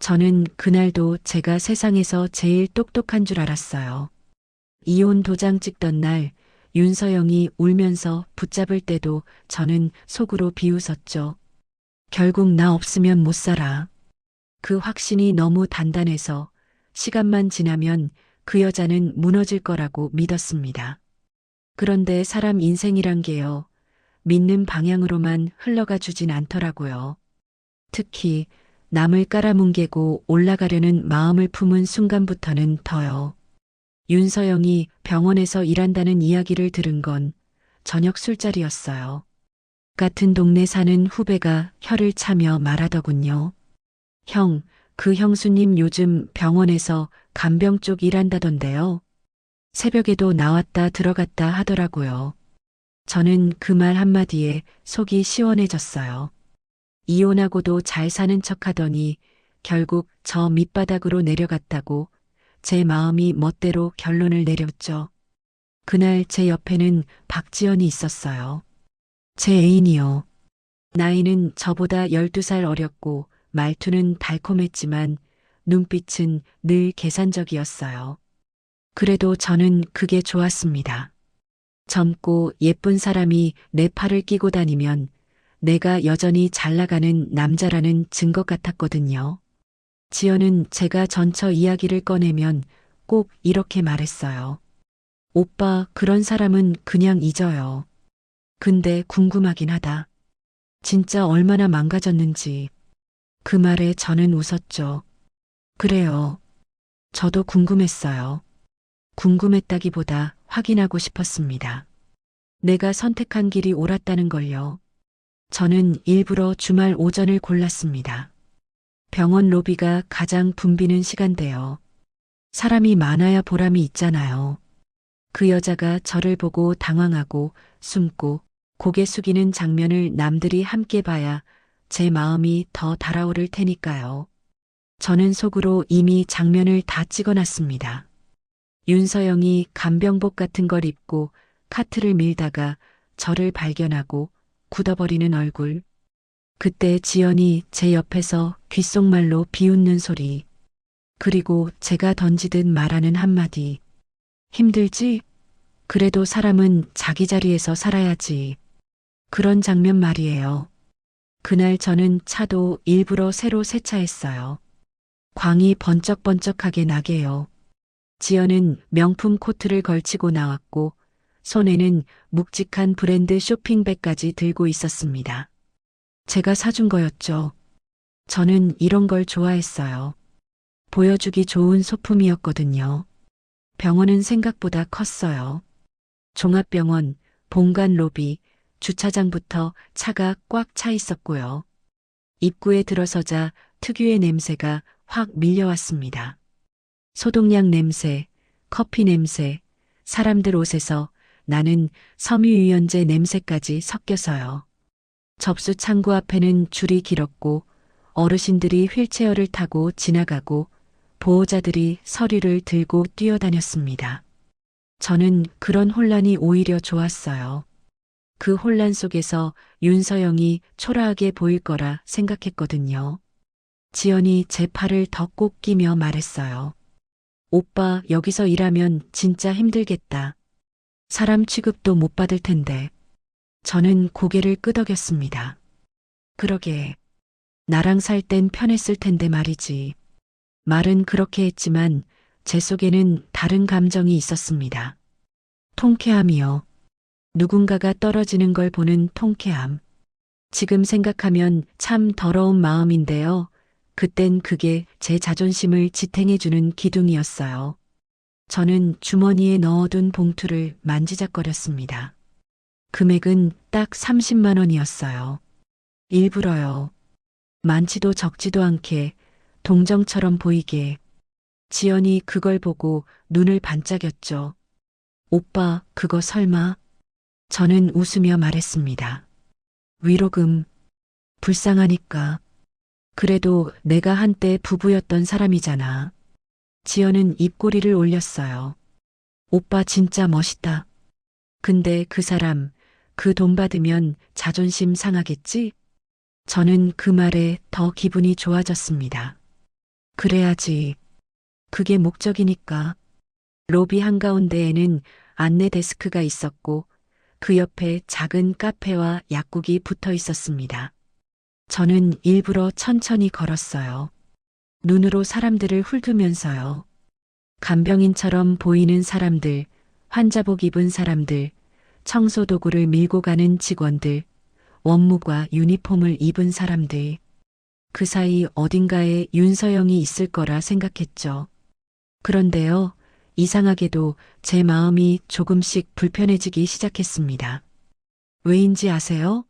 저는 그날도 제가 세상에서 제일 똑똑한 줄 알았어요. 이혼 도장 찍던 날 윤서영이 울면서 붙잡을 때도 저는 속으로 비웃었죠. 결국 나 없으면 못 살아. 그 확신이 너무 단단해서 시간만 지나면 그 여자는 무너질 거라고 믿었습니다. 그런데 사람 인생이란 게요. 믿는 방향으로만 흘러가 주진 않더라고요. 특히 남을 깔아뭉개고 올라가려는 마음을 품은 순간부터는 더요. 윤서영이 병원에서 일한다는 이야기를 들은 건 저녁 술자리였어요. 같은 동네 사는 후배가 혀를 차며 말하더군요. 형, 그 형수님 요즘 병원에서 간병 쪽 일한다던데요. 새벽에도 나왔다 들어갔다 하더라고요. 저는 그 말 한마디에 속이 시원해졌어요. 이혼하고도 잘 사는 척 하더니 결국 저 밑바닥으로 내려갔다고 제 마음이 멋대로 결론을 내렸죠. 그날 제 옆에는 박지연이 있었어요. 제 애인이요. 나이는 저보다 12살 어렸고 말투는 달콤했지만 눈빛은 늘 계산적이었어요. 그래도 저는 그게 좋았습니다. 젊고 예쁜 사람이 내 팔을 끼고 다니면 내가 여전히 잘 나가는 남자라는 증거 같았거든요. 지연은 제가 전처 이야기를 꺼내면 꼭 이렇게 말했어요. 오빠, 그런 사람은 그냥 잊어요. 근데 궁금하긴 하다. 진짜 얼마나 망가졌는지. 그 말에 저는 웃었죠. 그래요. 저도 궁금했어요. 궁금했다기보다 확인하고 싶었습니다. 내가 선택한 길이 옳았다는 걸요. 저는 일부러 주말 오전을 골랐습니다. 병원 로비가 가장 붐비는 시간대요. 사람이 많아야 보람이 있잖아요. 그 여자가 저를 보고 당황하고 숨고 고개 숙이는 장면을 남들이 함께 봐야 제 마음이 더 달아오를 테니까요. 저는 속으로 이미 장면을 다 찍어놨습니다. 윤서영이 간병복 같은 걸 입고 카트를 밀다가 저를 발견하고 굳어버리는 얼굴. 그때 지연이 제 옆에서 귓속말로 비웃는 소리. 그리고 제가 던지듯 말하는 한마디. 힘들지? 그래도 사람은 자기 자리에서 살아야지. 그런 장면 말이에요. 그날 저는 차도 일부러 새로 세차했어요. 광이 번쩍번쩍하게 나게요. 지연은 명품 코트를 걸치고 나왔고 손에는 묵직한 브랜드 쇼핑백까지 들고 있었습니다. 제가 사준 거였죠. 저는 이런 걸 좋아했어요. 보여주기 좋은 소품이었거든요. 병원은 생각보다 컸어요. 종합병원, 본관 로비, 주차장부터 차가 꽉 차 있었고요. 입구에 들어서자 특유의 냄새가 확 밀려왔습니다. 소독약 냄새, 커피 냄새, 사람들 옷에서 나는 섬유유연제 냄새까지 섞여서요. 접수 창구 앞에는 줄이 길었고 어르신들이 휠체어를 타고 지나가고 보호자들이 서류를 들고 뛰어다녔습니다. 저는 그런 혼란이 오히려 좋았어요. 그 혼란 속에서 윤서영이 초라하게 보일 거라 생각했거든요. 지연이 제 팔을 더 꼭 끼며 말했어요. 오빠, 여기서 일하면 진짜 힘들겠다. 사람 취급도 못 받을 텐데. 저는 고개를 끄덕였습니다. 그러게. 나랑 살 땐 편했을 텐데 말이지. 말은 그렇게 했지만 제 속에는 다른 감정이 있었습니다. 통쾌함이요. 누군가가 떨어지는 걸 보는 통쾌함. 지금 생각하면 참 더러운 마음인데요. 그땐 그게 제 자존심을 지탱해주는 기둥이었어요. 저는 주머니에 넣어둔 봉투를 만지작거렸습니다. 금액은 딱 30만 원이었어요. 일부러요. 많지도 적지도 않게 동정처럼 보이게. 지연이 그걸 보고 눈을 반짝였죠. 오빠, 그거 설마? 저는 웃으며 말했습니다. 위로금. 불쌍하니까. 그래도 내가 한때 부부였던 사람이잖아. 지연은 입꼬리를 올렸어요. 오빠 진짜 멋있다. 근데 그 사람, 그 돈 받으면 자존심 상하겠지? 저는 그 말에 더 기분이 좋아졌습니다. 그래야지. 그게 목적이니까. 로비 한가운데에는 안내 데스크가 있었고 그 옆에 작은 카페와 약국이 붙어 있었습니다. 저는 일부러 천천히 걸었어요. 눈으로 사람들을 훑으면서요. 간병인처럼 보이는 사람들, 환자복 입은 사람들, 청소도구를 밀고 가는 직원들, 원무과 유니폼을 입은 사람들. 그 사이 어딘가에 윤서영이 있을 거라 생각했죠. 그런데요, 이상하게도 제 마음이 조금씩 불편해지기 시작했습니다. 왜인지 아세요?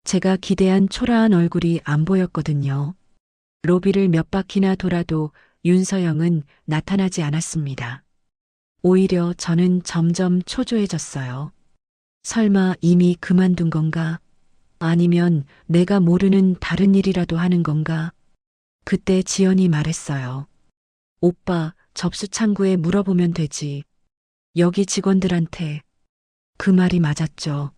제가 기대한 초라한 얼굴이 안 보였거든요. 로비를 몇 바퀴나 돌아도 윤서영은 나타나지 않았습니다. 오히려 저는 점점 초조해졌어요. 설마 이미 그만둔 건가? 아니면 내가 모르는 다른 일이라도 하는 건가? 그때 지연이 말했어요. 오빠, 접수 창구에 물어보면 되지. 여기 직원들한테. 그 말이 맞았죠.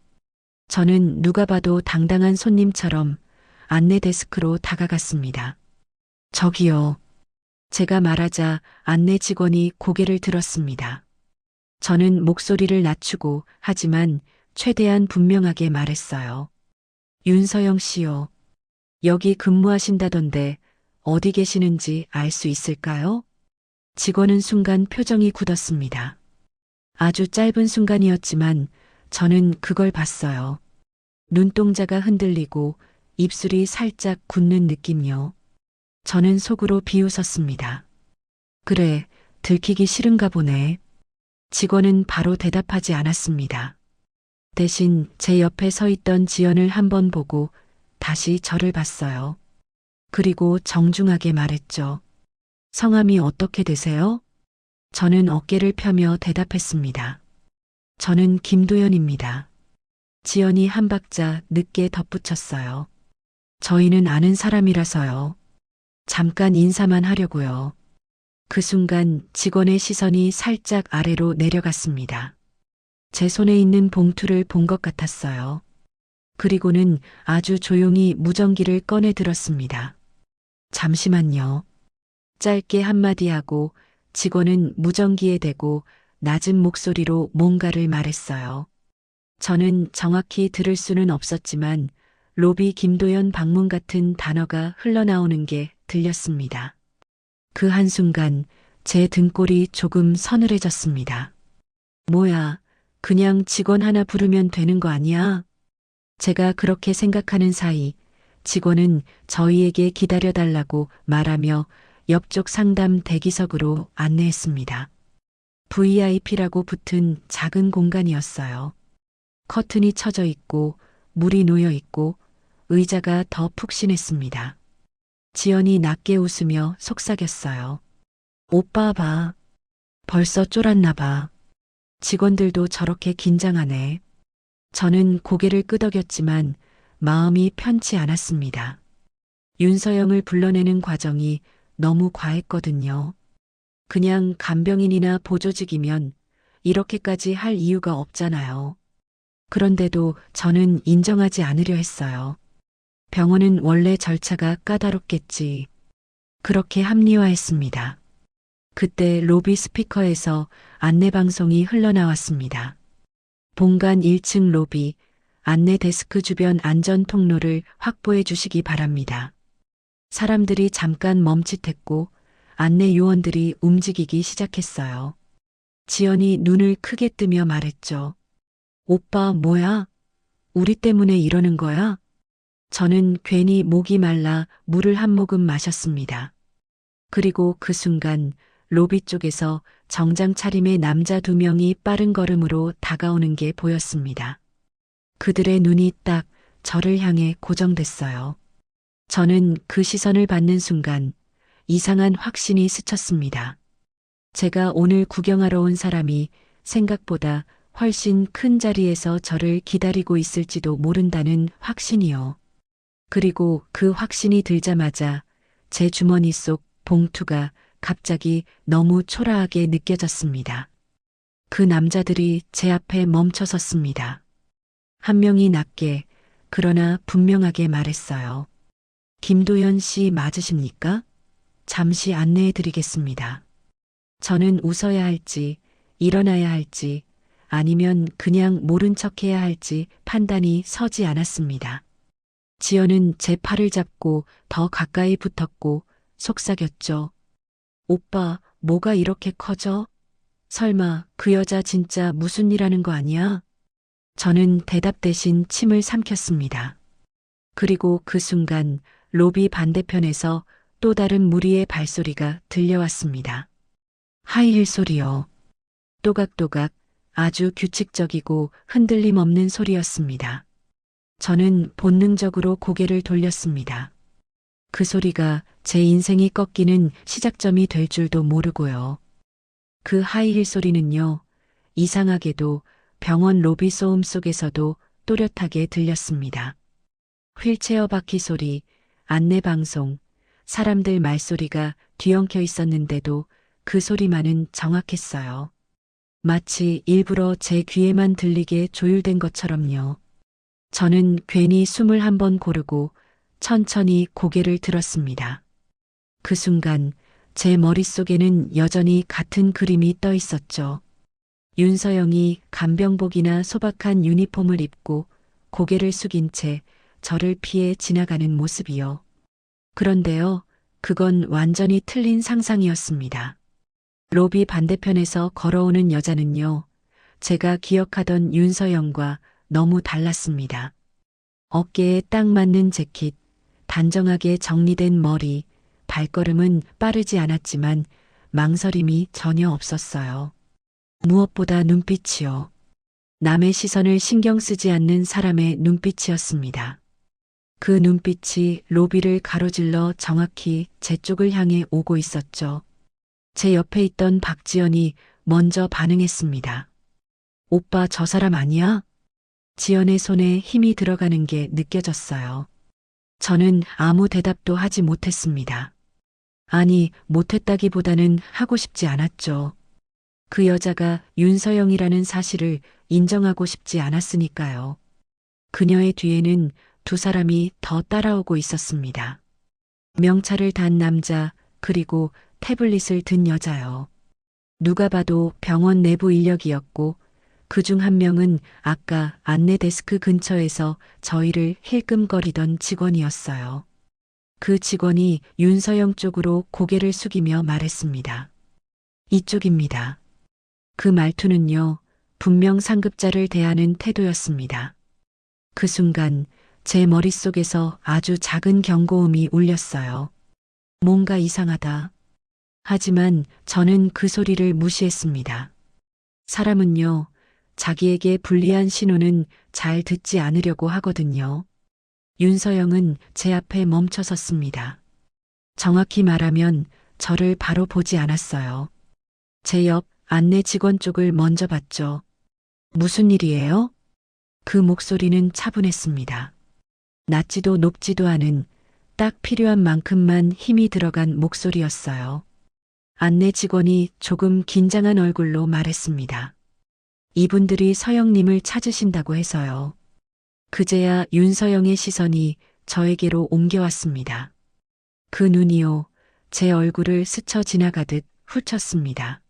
저는 누가 봐도 당당한 손님처럼 안내 데스크로 다가갔습니다. 저기요. 제가 말하자 안내 직원이 고개를 들었습니다. 저는 목소리를 낮추고 하지만 최대한 분명하게 말했어요. 윤서영 씨요. 여기 근무하신다던데 어디 계시는지 알 수 있을까요? 직원은 순간 표정이 굳었습니다. 아주 짧은 순간이었지만 저는 그걸 봤어요. 눈동자가 흔들리고 입술이 살짝 굳는 느낌요. 저는 속으로 비웃었습니다. 그래, 들키기 싫은가 보네. 직원은 바로 대답하지 않았습니다. 대신 제 옆에 서 있던 지연을 한번 보고 다시 저를 봤어요. 그리고 정중하게 말했죠. 성함이 어떻게 되세요? 저는 어깨를 펴며 대답했습니다. 저는 김도연입니다. 지연이 한 박자 늦게 덧붙였어요. 저희는 아는 사람이라서요. 잠깐 인사만 하려고요. 그 순간 직원의 시선이 살짝 아래로 내려갔습니다. 제 손에 있는 봉투를 본 것 같았어요. 그리고는 아주 조용히 무전기를 꺼내 들었습니다. 잠시만요. 짧게 한마디 하고 직원은 무전기에 대고 낮은 목소리로 뭔가를 말했어요. 저는 정확히 들을 수는 없었지만 로비 김도연 방문 같은 단어가 흘러나오는 게 들렸습니다. 그 한순간 제 등골이 조금 서늘해졌습니다. 뭐야, 그냥 직원 하나 부르면 되는 거 아니야? 제가 그렇게 생각하는 사이 직원은 저희에게 기다려달라고 말하며 옆쪽 상담 대기석으로 안내했습니다. VIP라고 붙은 작은 공간이었어요. 커튼이 쳐져 있고 물이 놓여 있고 의자가 더 푹신했습니다. 지연이 낮게 웃으며 속삭였어요. 오빠 봐. 벌써 쫄았나 봐. 직원들도 저렇게 긴장하네. 저는 고개를 끄덕였지만 마음이 편치 않았습니다. 윤서영을 불러내는 과정이 너무 과했거든요. 그냥 간병인이나 보조직이면 이렇게까지 할 이유가 없잖아요. 그런데도 저는 인정하지 않으려 했어요. 병원은 원래 절차가 까다롭겠지. 그렇게 합리화했습니다. 그때 로비 스피커에서 안내방송이 흘러나왔습니다. 본관 1층 로비, 안내 데스크 주변 안전 통로를 확보해 주시기 바랍니다. 사람들이 잠깐 멈칫했고 안내 요원들이 움직이기 시작했어요. 지연이 눈을 크게 뜨며 말했죠. 오빠 뭐야? 우리 때문에 이러는 거야? 저는 괜히 목이 말라 물을 한 모금 마셨습니다. 그리고 그 순간 로비 쪽에서 정장 차림의 남자 2명이 빠른 걸음으로 다가오는 게 보였습니다. 그들의 눈이 딱 저를 향해 고정됐어요. 저는 그 시선을 받는 순간 이상한 확신이 스쳤습니다. 제가 오늘 구경하러 온 사람이 생각보다 훨씬 큰 자리에서 저를 기다리고 있을지도 모른다는 확신이요. 그리고 그 확신이 들자마자 제 주머니 속 봉투가 갑자기 너무 초라하게 느껴졌습니다. 그 남자들이 제 앞에 멈춰 섰습니다. 한 명이 낮게 그러나 분명하게 말했어요. 김도연 씨 맞으십니까? 잠시 안내해 드리겠습니다. 저는 웃어야 할지, 일어나야 할지, 아니면 그냥 모른 척 해야 할지 판단이 서지 않았습니다. 지연은 제 팔을 잡고 더 가까이 붙었고 속삭였죠. 오빠, 뭐가 이렇게 커져? 설마 그 여자 진짜 무슨 일 하는 거 아니야? 저는 대답 대신 침을 삼켰습니다. 그리고 그 순간 로비 반대편에서 또 다른 무리의 발소리가 들려왔습니다. 하이힐 소리요. 또각또각 아주 규칙적이고 흔들림 없는 소리였습니다. 저는 본능적으로 고개를 돌렸습니다. 그 소리가 제 인생이 꺾이는 시작점이 될 줄도 모르고요. 그 하이힐 소리는요, 이상하게도 병원 로비 소음 속에서도 또렷하게 들렸습니다. 휠체어 바퀴 소리, 안내방송, 사람들 말소리가 뒤엉켜 있었는데도 그 소리만은 정확했어요. 마치 일부러 제 귀에만 들리게 조율된 것처럼요. 저는 괜히 숨을 한번 고르고 천천히 고개를 들었습니다. 그 순간 제 머릿속에는 여전히 같은 그림이 떠 있었죠. 윤서영이 간병복이나 소박한 유니폼을 입고 고개를 숙인 채 저를 피해 지나가는 모습이요. 그런데요, 그건 완전히 틀린 상상이었습니다. 로비 반대편에서 걸어오는 여자는요, 제가 기억하던 윤서영과 너무 달랐습니다. 어깨에 딱 맞는 재킷, 단정하게 정리된 머리, 발걸음은 빠르지 않았지만 망설임이 전혀 없었어요. 무엇보다 눈빛이요. 남의 시선을 신경 쓰지 않는 사람의 눈빛이었습니다. 그 눈빛이 로비를 가로질러 정확히 제 쪽을 향해 오고 있었죠. 제 옆에 있던 박지연이 먼저 반응했습니다. 오빠 저 사람 아니야? 지연의 손에 힘이 들어가는 게 느껴졌어요. 저는 아무 대답도 하지 못했습니다. 아니, 못했다기보다는 하고 싶지 않았죠. 그 여자가 윤서영이라는 사실을 인정하고 싶지 않았으니까요. 그녀의 뒤에는 두 사람이 더 따라오고 있었습니다. 명찰을 단 남자, 그리고 태블릿을 든 여자요. 누가 봐도 병원 내부 인력이었고 그중 한 명은 아까 안내 데스크 근처에서 저희를 힐끔거리던 직원이었어요. 그 직원이 윤서영 쪽으로 고개를 숙이며 말했습니다. 이쪽입니다. 그 말투는요, 분명 상급자를 대하는 태도였습니다. 그 순간 제 머릿속에서 아주 작은 경고음이 울렸어요. 뭔가 이상하다. 하지만 저는 그 소리를 무시했습니다. 사람은요, 자기에게 불리한 신호는 잘 듣지 않으려고 하거든요. 윤서영은 제 앞에 멈춰 섰습니다. 정확히 말하면 저를 바로 보지 않았어요. 제 옆 안내 직원 쪽을 먼저 봤죠. 무슨 일이에요? 그 목소리는 차분했습니다. 낮지도 높지도 않은 딱 필요한 만큼만 힘이 들어간 목소리였어요. 안내 직원이 조금 긴장한 얼굴로 말했습니다. 이분들이 서영님을 찾으신다고 해서요. 그제야 윤서영의 시선이 저에게로 옮겨왔습니다. 그 눈이요, 제 얼굴을 스쳐 지나가듯 훑었습니다.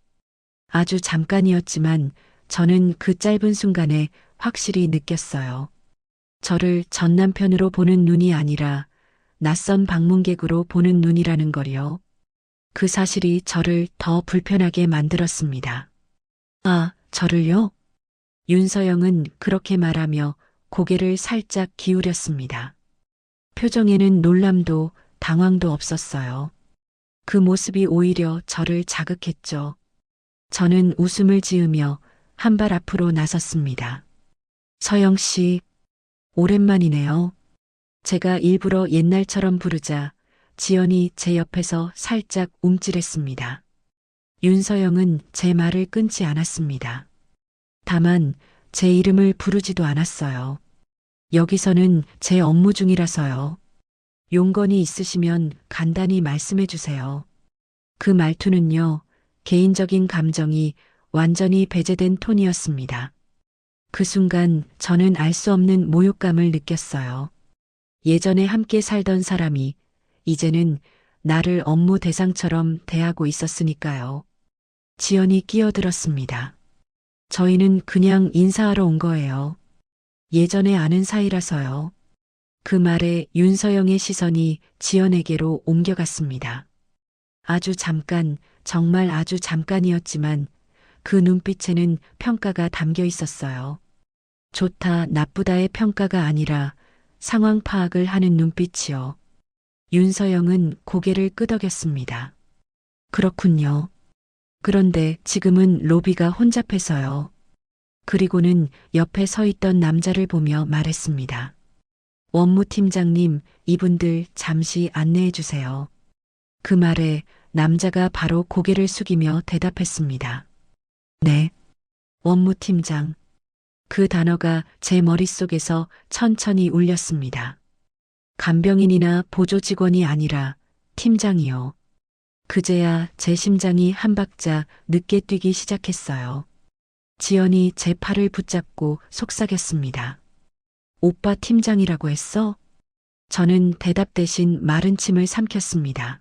아주 잠깐이었지만 저는 그 짧은 순간에 확실히 느꼈어요. 저를 전 남편으로 보는 눈이 아니라 낯선 방문객으로 보는 눈이라는 걸요. 그 사실이 저를 더 불편하게 만들었습니다. 아, 저를요? 윤서영은 그렇게 말하며 고개를 살짝 기울였습니다. 표정에는 놀람도 당황도 없었어요. 그 모습이 오히려 저를 자극했죠. 저는 웃음을 지으며 한 발 앞으로 나섰습니다. 서영 씨, 오랜만이네요. 제가 일부러 옛날처럼 부르자 지연이 제 옆에서 살짝 움찔했습니다. 윤서영은 제 말을 끊지 않았습니다. 다만 제 이름을 부르지도 않았어요. 여기서는 제 업무 중이라서요. 용건이 있으시면 간단히 말씀해 주세요. 그 말투는요, 개인적인 감정이 완전히 배제된 톤이었습니다. 그 순간 저는 알 수 없는 모욕감을 느꼈어요. 예전에 함께 살던 사람이 이제는 나를 업무 대상처럼 대하고 있었으니까요. 지연이 끼어들었습니다. 저희는 그냥 인사하러 온 거예요. 예전에 아는 사이라서요. 그 말에 윤서영의 시선이 지연에게로 옮겨갔습니다. 아주 잠깐, 정말 아주 잠깐이었지만 그 눈빛에는 평가가 담겨 있었어요. 좋다, 나쁘다의 평가가 아니라 상황 파악을 하는 눈빛이요. 윤서영은 고개를 끄덕였습니다. 그렇군요. 그런데 지금은 로비가 혼잡해서요. 그리고는 옆에 서 있던 남자를 보며 말했습니다. 원무팀장님, 이분들 잠시 안내해 주세요. 그 말에 남자가 바로 고개를 숙이며 대답했습니다. 네. 원무팀장. 그 단어가 제 머릿속에서 천천히 울렸습니다. 간병인이나 보조 직원이 아니라 팀장이요. 그제야 제 심장이 한 박자 늦게 뛰기 시작했어요. 지연이 제 팔을 붙잡고 속삭였습니다. 오빠 팀장이라고 했어? 저는 대답 대신 마른 침을 삼켰습니다.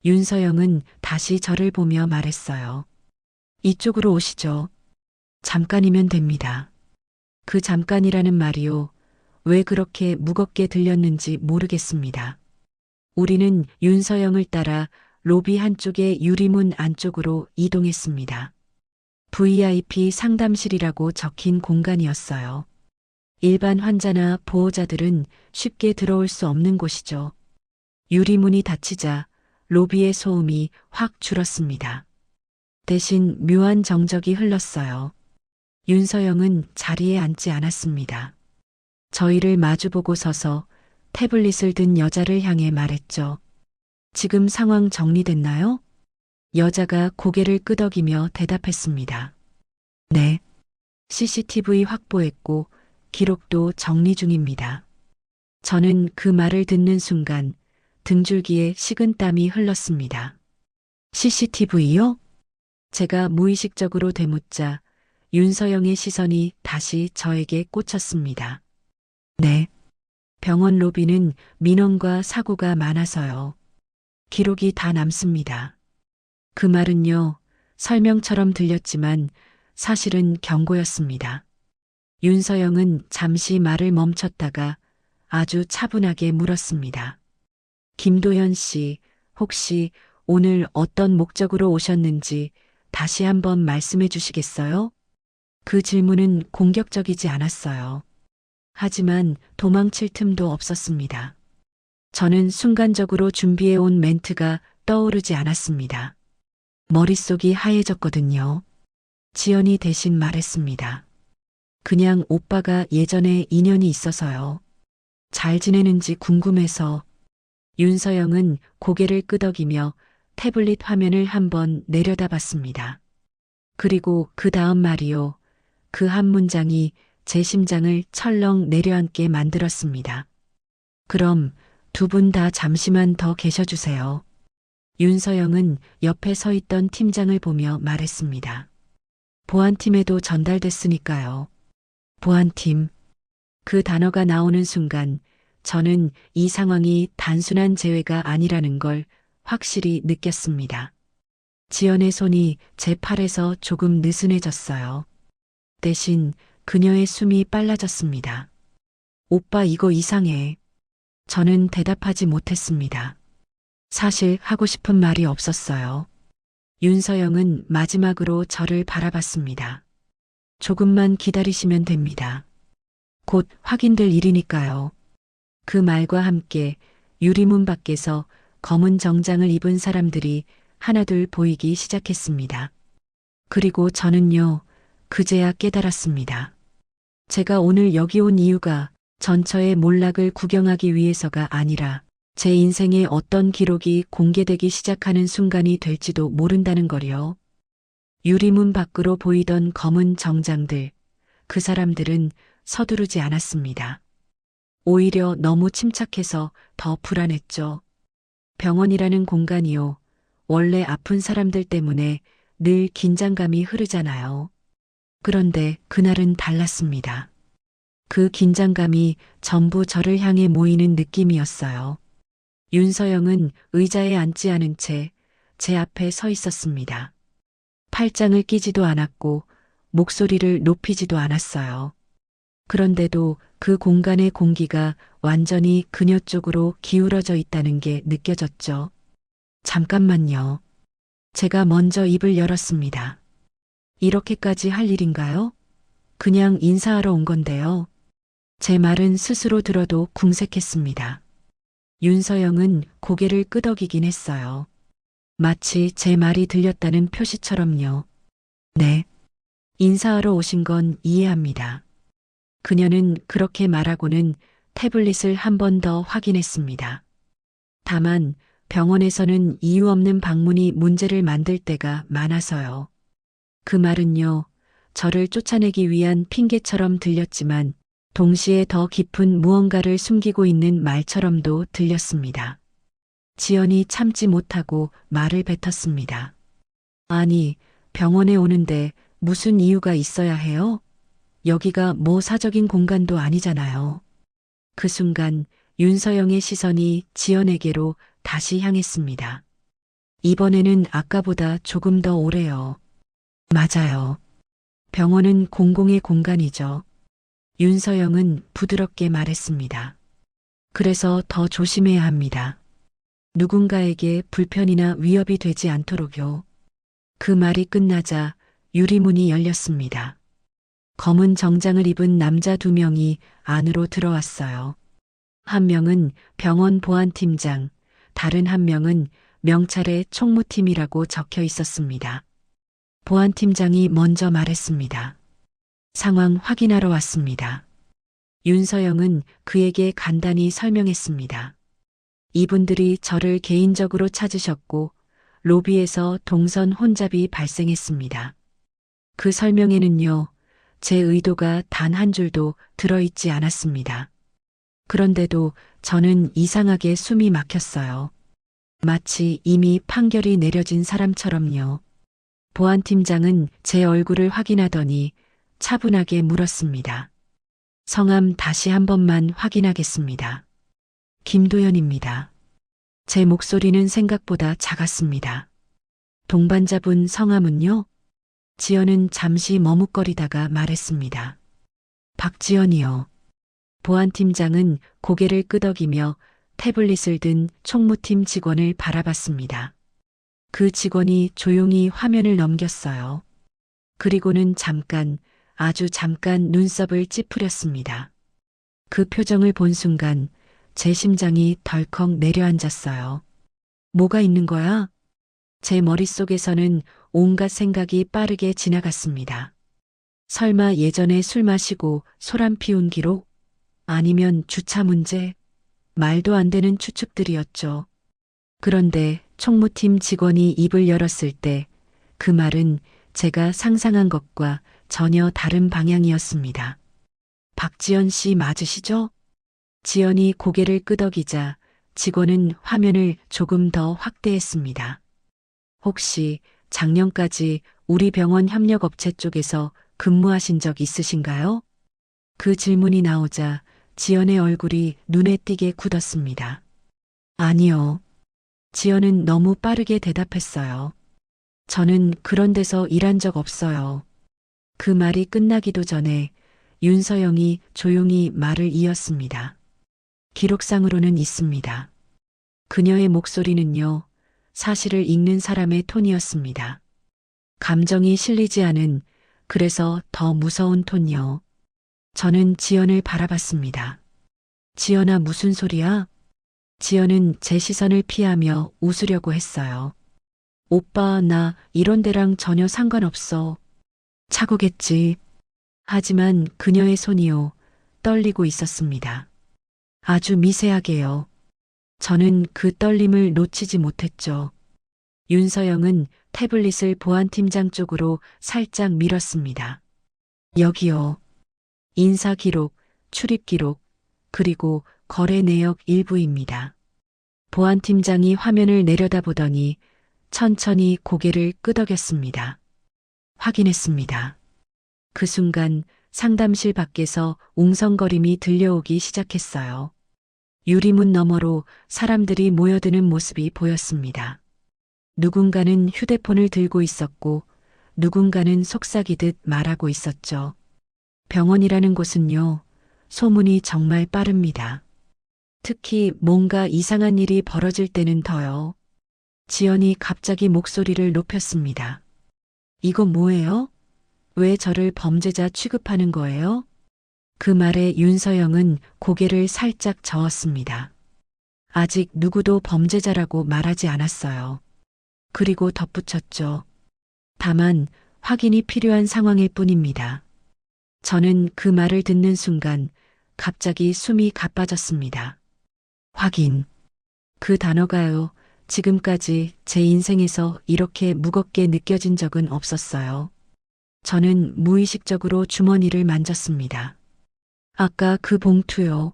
윤서영은 다시 저를 보며 말했어요. 이쪽으로 오시죠. 잠깐이면 됩니다. 그 잠깐이라는 말이요. 왜 그렇게 무겁게 들렸는지 모르겠습니다. 우리는 윤서영을 따라 로비 한쪽의 유리문 안쪽으로 이동했습니다. VIP 상담실이라고 적힌 공간이었어요. 일반 환자나 보호자들은 쉽게 들어올 수 없는 곳이죠. 유리문이 닫히자 로비의 소음이 확 줄었습니다. 대신 묘한 정적이 흘렀어요. 윤서영은 자리에 앉지 않았습니다. 저희를 마주보고 서서 태블릿을 든 여자를 향해 말했죠. 지금 상황 정리됐나요? 여자가 고개를 끄덕이며 대답했습니다. 네. CCTV 확보했고 기록도 정리 중입니다. 저는 그 말을 듣는 순간 등줄기에 식은땀이 흘렀습니다. CCTV요? 제가 무의식적으로 되묻자 윤서영의 시선이 다시 저에게 꽂혔습니다. 네. 병원 로비는 민원과 사고가 많아서요. 기록이 다 남습니다. 그 말은요, 설명처럼 들렸지만 사실은 경고였습니다. 윤서영은 잠시 말을 멈췄다가 아주 차분하게 물었습니다. 김도현 씨, 혹시 오늘 어떤 목적으로 오셨는지 다시 한번 말씀해 주시겠어요? 그 질문은 공격적이지 않았어요. 하지만 도망칠 틈도 없었습니다. 저는 순간적으로 준비해 온 멘트가 떠오르지 않았습니다. 머릿속이 하얘졌거든요. 지연이 대신 말했습니다. 그냥 오빠가 예전에 인연이 있어서요. 잘 지내는지 궁금해서. 윤서영은 고개를 끄덕이며 태블릿 화면을 한번 내려다봤습니다. 그리고 그 다음 말이요. 그 한 문장이 제 심장을 철렁 내려앉게 만들었습니다. 그럼 두 분 다 잠시만 더 계셔주세요. 윤서영은 옆에 서 있던 팀장을 보며 말했습니다. 보안팀에도 전달됐으니까요. 보안팀. 그 단어가 나오는 순간 저는 이 상황이 단순한 재회가 아니라는 걸 확실히 느꼈습니다. 지연의 손이 제 팔에서 조금 느슨해졌어요. 대신 그녀의 숨이 빨라졌습니다. 오빠 이거 이상해. 저는 대답하지 못했습니다. 사실 하고 싶은 말이 없었어요. 윤서영은 마지막으로 저를 바라봤습니다. 조금만 기다리시면 됩니다. 곧 확인될 일이니까요. 그 말과 함께 유리문 밖에서 검은 정장을 입은 사람들이 하나둘 보이기 시작했습니다. 그리고 저는요, 그제야 깨달았습니다. 제가 오늘 여기 온 이유가 전처의 몰락을 구경하기 위해서가 아니라 제 인생의 어떤 기록이 공개되기 시작하는 순간이 될지도 모른다는 거요. 유리문 밖으로 보이던 검은 정장들, 그 사람들은 서두르지 않았습니다. 오히려 너무 침착해서 더 불안했죠. 병원이라는 공간이요. 원래 아픈 사람들 때문에 늘 긴장감이 흐르잖아요. 그런데 그날은 달랐습니다. 그 긴장감이 전부 저를 향해 모이는 느낌이었어요. 윤서영은 의자에 앉지 않은 채 제 앞에 서 있었습니다. 팔짱을 끼지도 않았고 목소리를 높이지도 않았어요. 그런데도 그 공간의 공기가 완전히 그녀 쪽으로 기울어져 있다는 게 느껴졌죠. 잠깐만요. 제가 먼저 입을 열었습니다. 이렇게까지 할 일인가요? 그냥 인사하러 온 건데요. 제 말은 스스로 들어도 궁색했습니다. 윤서영은 고개를 끄덕이긴 했어요. 마치 제 말이 들렸다는 표시처럼요. 네. 인사하러 오신 건 이해합니다. 그녀는 그렇게 말하고는 태블릿을 한 번 더 확인했습니다. 다만 병원에서는 이유 없는 방문이 문제를 만들 때가 많아서요. 그 말은요, 저를 쫓아내기 위한 핑계처럼 들렸지만 동시에 더 깊은 무언가를 숨기고 있는 말처럼도 들렸습니다. 지연이 참지 못하고 말을 뱉었습니다. 아니, 병원에 오는데 무슨 이유가 있어야 해요? 여기가 뭐 사적인 공간도 아니잖아요. 그 순간 윤서영의 시선이 지연에게로 다시 향했습니다. 이번에는 아까보다 조금 더 오래요. 맞아요. 병원은 공공의 공간이죠. 윤서영은 부드럽게 말했습니다. 그래서 더 조심해야 합니다. 누군가에게 불편이나 위협이 되지 않도록요. 그 말이 끝나자 유리문이 열렸습니다. 검은 정장을 입은 남자 2명이 안으로 들어왔어요. 한 명은 병원 보안팀장, 다른 한 명은 명찰의 총무팀이라고 적혀 있었습니다. 보안팀장이 먼저 말했습니다. 상황 확인하러 왔습니다. 윤서영은 그에게 간단히 설명했습니다. 이분들이 저를 개인적으로 찾으셨고 로비에서 동선 혼잡이 발생했습니다. 그 설명에는요, 제 의도가 단 한 줄도 들어있지 않았습니다. 그런데도 저는 이상하게 숨이 막혔어요. 마치 이미 판결이 내려진 사람처럼요. 보안팀장은 제 얼굴을 확인하더니 차분하게 물었습니다. 성함 다시 한 번만 확인하겠습니다. 김도연입니다. 제 목소리는 생각보다 작았습니다. 동반자분 성함은요? 지연은 잠시 머뭇거리다가 말했습니다. 박지연이요. 보안팀장은 고개를 끄덕이며 태블릿을 든 총무팀 직원을 바라봤습니다. 그 직원이 조용히 화면을 넘겼어요. 그리고는 잠깐, 아주 잠깐 눈썹을 찌푸렸습니다. 그 표정을 본 순간 제 심장이 덜컥 내려앉았어요. 뭐가 있는 거야? 제 머릿속에서는 온갖 생각이 빠르게 지나갔습니다. 설마 예전에 술 마시고 소란 피운 기록? 아니면 주차 문제? 말도 안 되는 추측들이었죠. 그런데 총무팀 직원이 입을 열었을 때 그 말은 제가 상상한 것과 전혀 다른 방향이었습니다. 박지연 씨 맞으시죠? 지연이 고개를 끄덕이자 직원은 화면을 조금 더 확대했습니다. 혹시 작년까지 우리 병원 협력업체 쪽에서 근무하신 적 있으신가요? 그 질문이 나오자 지연의 얼굴이 눈에 띄게 굳었습니다. 아니요. 지연은 너무 빠르게 대답했어요. 저는 그런 데서 일한 적 없어요. 그 말이 끝나기도 전에 윤서영이 조용히 말을 이었습니다. 기록상으로는 있습니다. 그녀의 목소리는요, 사실을 읽는 사람의 톤이었습니다. 감정이 실리지 않은, 그래서 더 무서운 톤이요. 저는 지연을 바라봤습니다. 지연아, 무슨 소리야? 지연은 제 시선을 피하며 웃으려고 했어요. 오빠, 나 이런 데랑 전혀 상관없어. 착오겠지. 하지만 그녀의 손이요, 떨리고 있었습니다. 아주 미세하게요. 저는 그 떨림을 놓치지 못했죠. 윤서영은 태블릿을 보안팀장 쪽으로 살짝 밀었습니다. 여기요. 인사 기록, 출입 기록, 그리고 거래 내역 일부입니다. 보안팀장이 화면을 내려다보더니 천천히 고개를 끄덕였습니다. 확인했습니다. 그 순간 상담실 밖에서 웅성거림이 들려오기 시작했어요. 유리문 너머로 사람들이 모여드는 모습이 보였습니다. 누군가는 휴대폰을 들고 있었고 누군가는 속삭이듯 말하고 있었죠. 병원이라는 곳은요, 소문이 정말 빠릅니다. 특히 뭔가 이상한 일이 벌어질 때는 더요. 지연이 갑자기 목소리를 높였습니다. 이거 뭐예요? 왜 저를 범죄자 취급하는 거예요? 그 말에 윤서영은 고개를 살짝 저었습니다. 아직 누구도 범죄자라고 말하지 않았어요. 그리고 덧붙였죠. 다만 확인이 필요한 상황일 뿐입니다. 저는 그 말을 듣는 순간 갑자기 숨이 가빠졌습니다. 확인. 그 단어가요. 지금까지 제 인생에서 이렇게 무겁게 느껴진 적은 없었어요. 저는 무의식적으로 주머니를 만졌습니다. 아까 그 봉투요.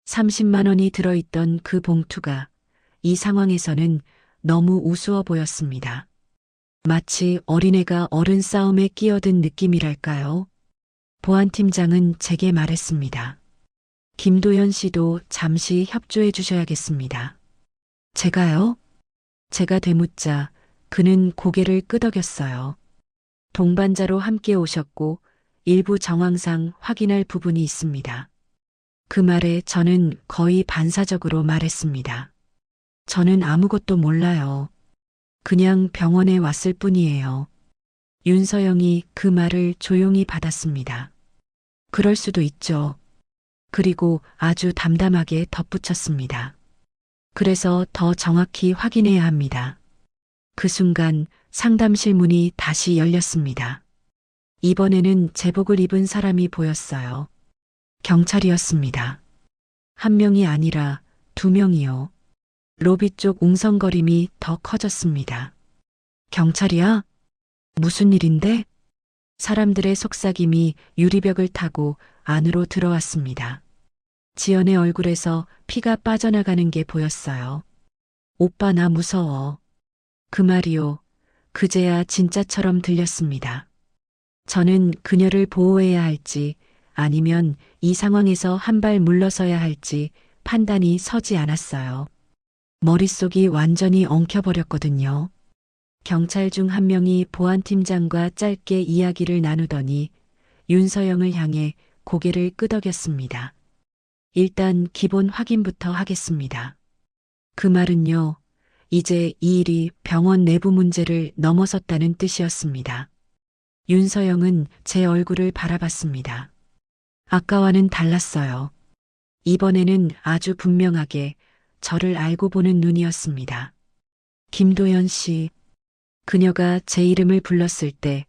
30만 원이 들어있던 그 봉투가 이 상황에서는 너무 우스워 보였습니다. 마치 어린애가 어른 싸움에 끼어든 느낌이랄까요? 보안팀장은 제게 말했습니다. 김도연 씨도 잠시 협조해 주셔야겠습니다. 제가요? 제가 되묻자 그는 고개를 끄덕였어요. 동반자로 함께 오셨고 일부 정황상 확인할 부분이 있습니다. 그 말에 저는 거의 반사적으로 말했습니다. 저는 아무것도 몰라요. 그냥 병원에 왔을 뿐이에요. 윤서영이 그 말을 조용히 받았습니다. 그럴 수도 있죠. 그리고 아주 담담하게 덧붙였습니다. 그래서 더 정확히 확인해야 합니다. 그 순간 상담실 문이 다시 열렸습니다. 이번에는 제복을 입은 사람이 보였어요. 경찰이었습니다. 한 명이 아니라 두 명이요. 로비 쪽 웅성거림이 더 커졌습니다. 경찰이야? 무슨 일인데? 사람들의 속삭임이 유리벽을 타고 안으로 들어왔습니다. 지연의 얼굴에서 피가 빠져나가는 게 보였어요. 오빠 나 무서워. 그 말이요. 그제야 진짜처럼 들렸습니다. 저는 그녀를 보호해야 할지 아니면 이 상황에서 한 발 물러서야 할지 판단이 서지 않았어요. 머릿속이 완전히 엉켜버렸거든요. 경찰 중 한 명이 보안팀장과 짧게 이야기를 나누더니 윤서영을 향해 고개를 끄덕였습니다. 일단 기본 확인부터 하겠습니다. 그 말은요, 이제 이 일이 병원 내부 문제를 넘어섰다는 뜻이었습니다. 윤서영은 제 얼굴을 바라봤습니다. 아까와는 달랐어요. 이번에는 아주 분명하게 저를 알고 보는 눈이었습니다. 김도연 씨, 그녀가 제 이름을 불렀을 때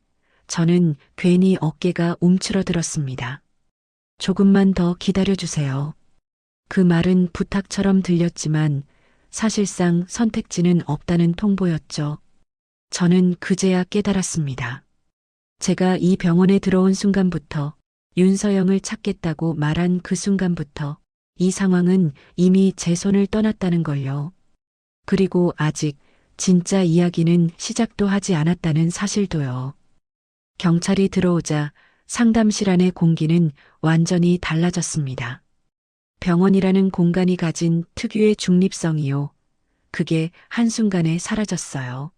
저는 괜히 어깨가 움츠러들었습니다. 조금만 더 기다려주세요. 그 말은 부탁처럼 들렸지만 사실상 선택지는 없다는 통보였죠. 저는 그제야 깨달았습니다. 제가 이 병원에 들어온 순간부터 윤서영을 찾겠다고 말한 그 순간부터 이 상황은 이미 제 손을 떠났다는 걸요. 그리고 아직 진짜 이야기는 시작도 하지 않았다는 사실도요. 경찰이 들어오자 상담실 안의 공기는 완전히 달라졌습니다. 병원이라는 공간이 가진 특유의 중립성이요. 그게 한순간에 사라졌어요.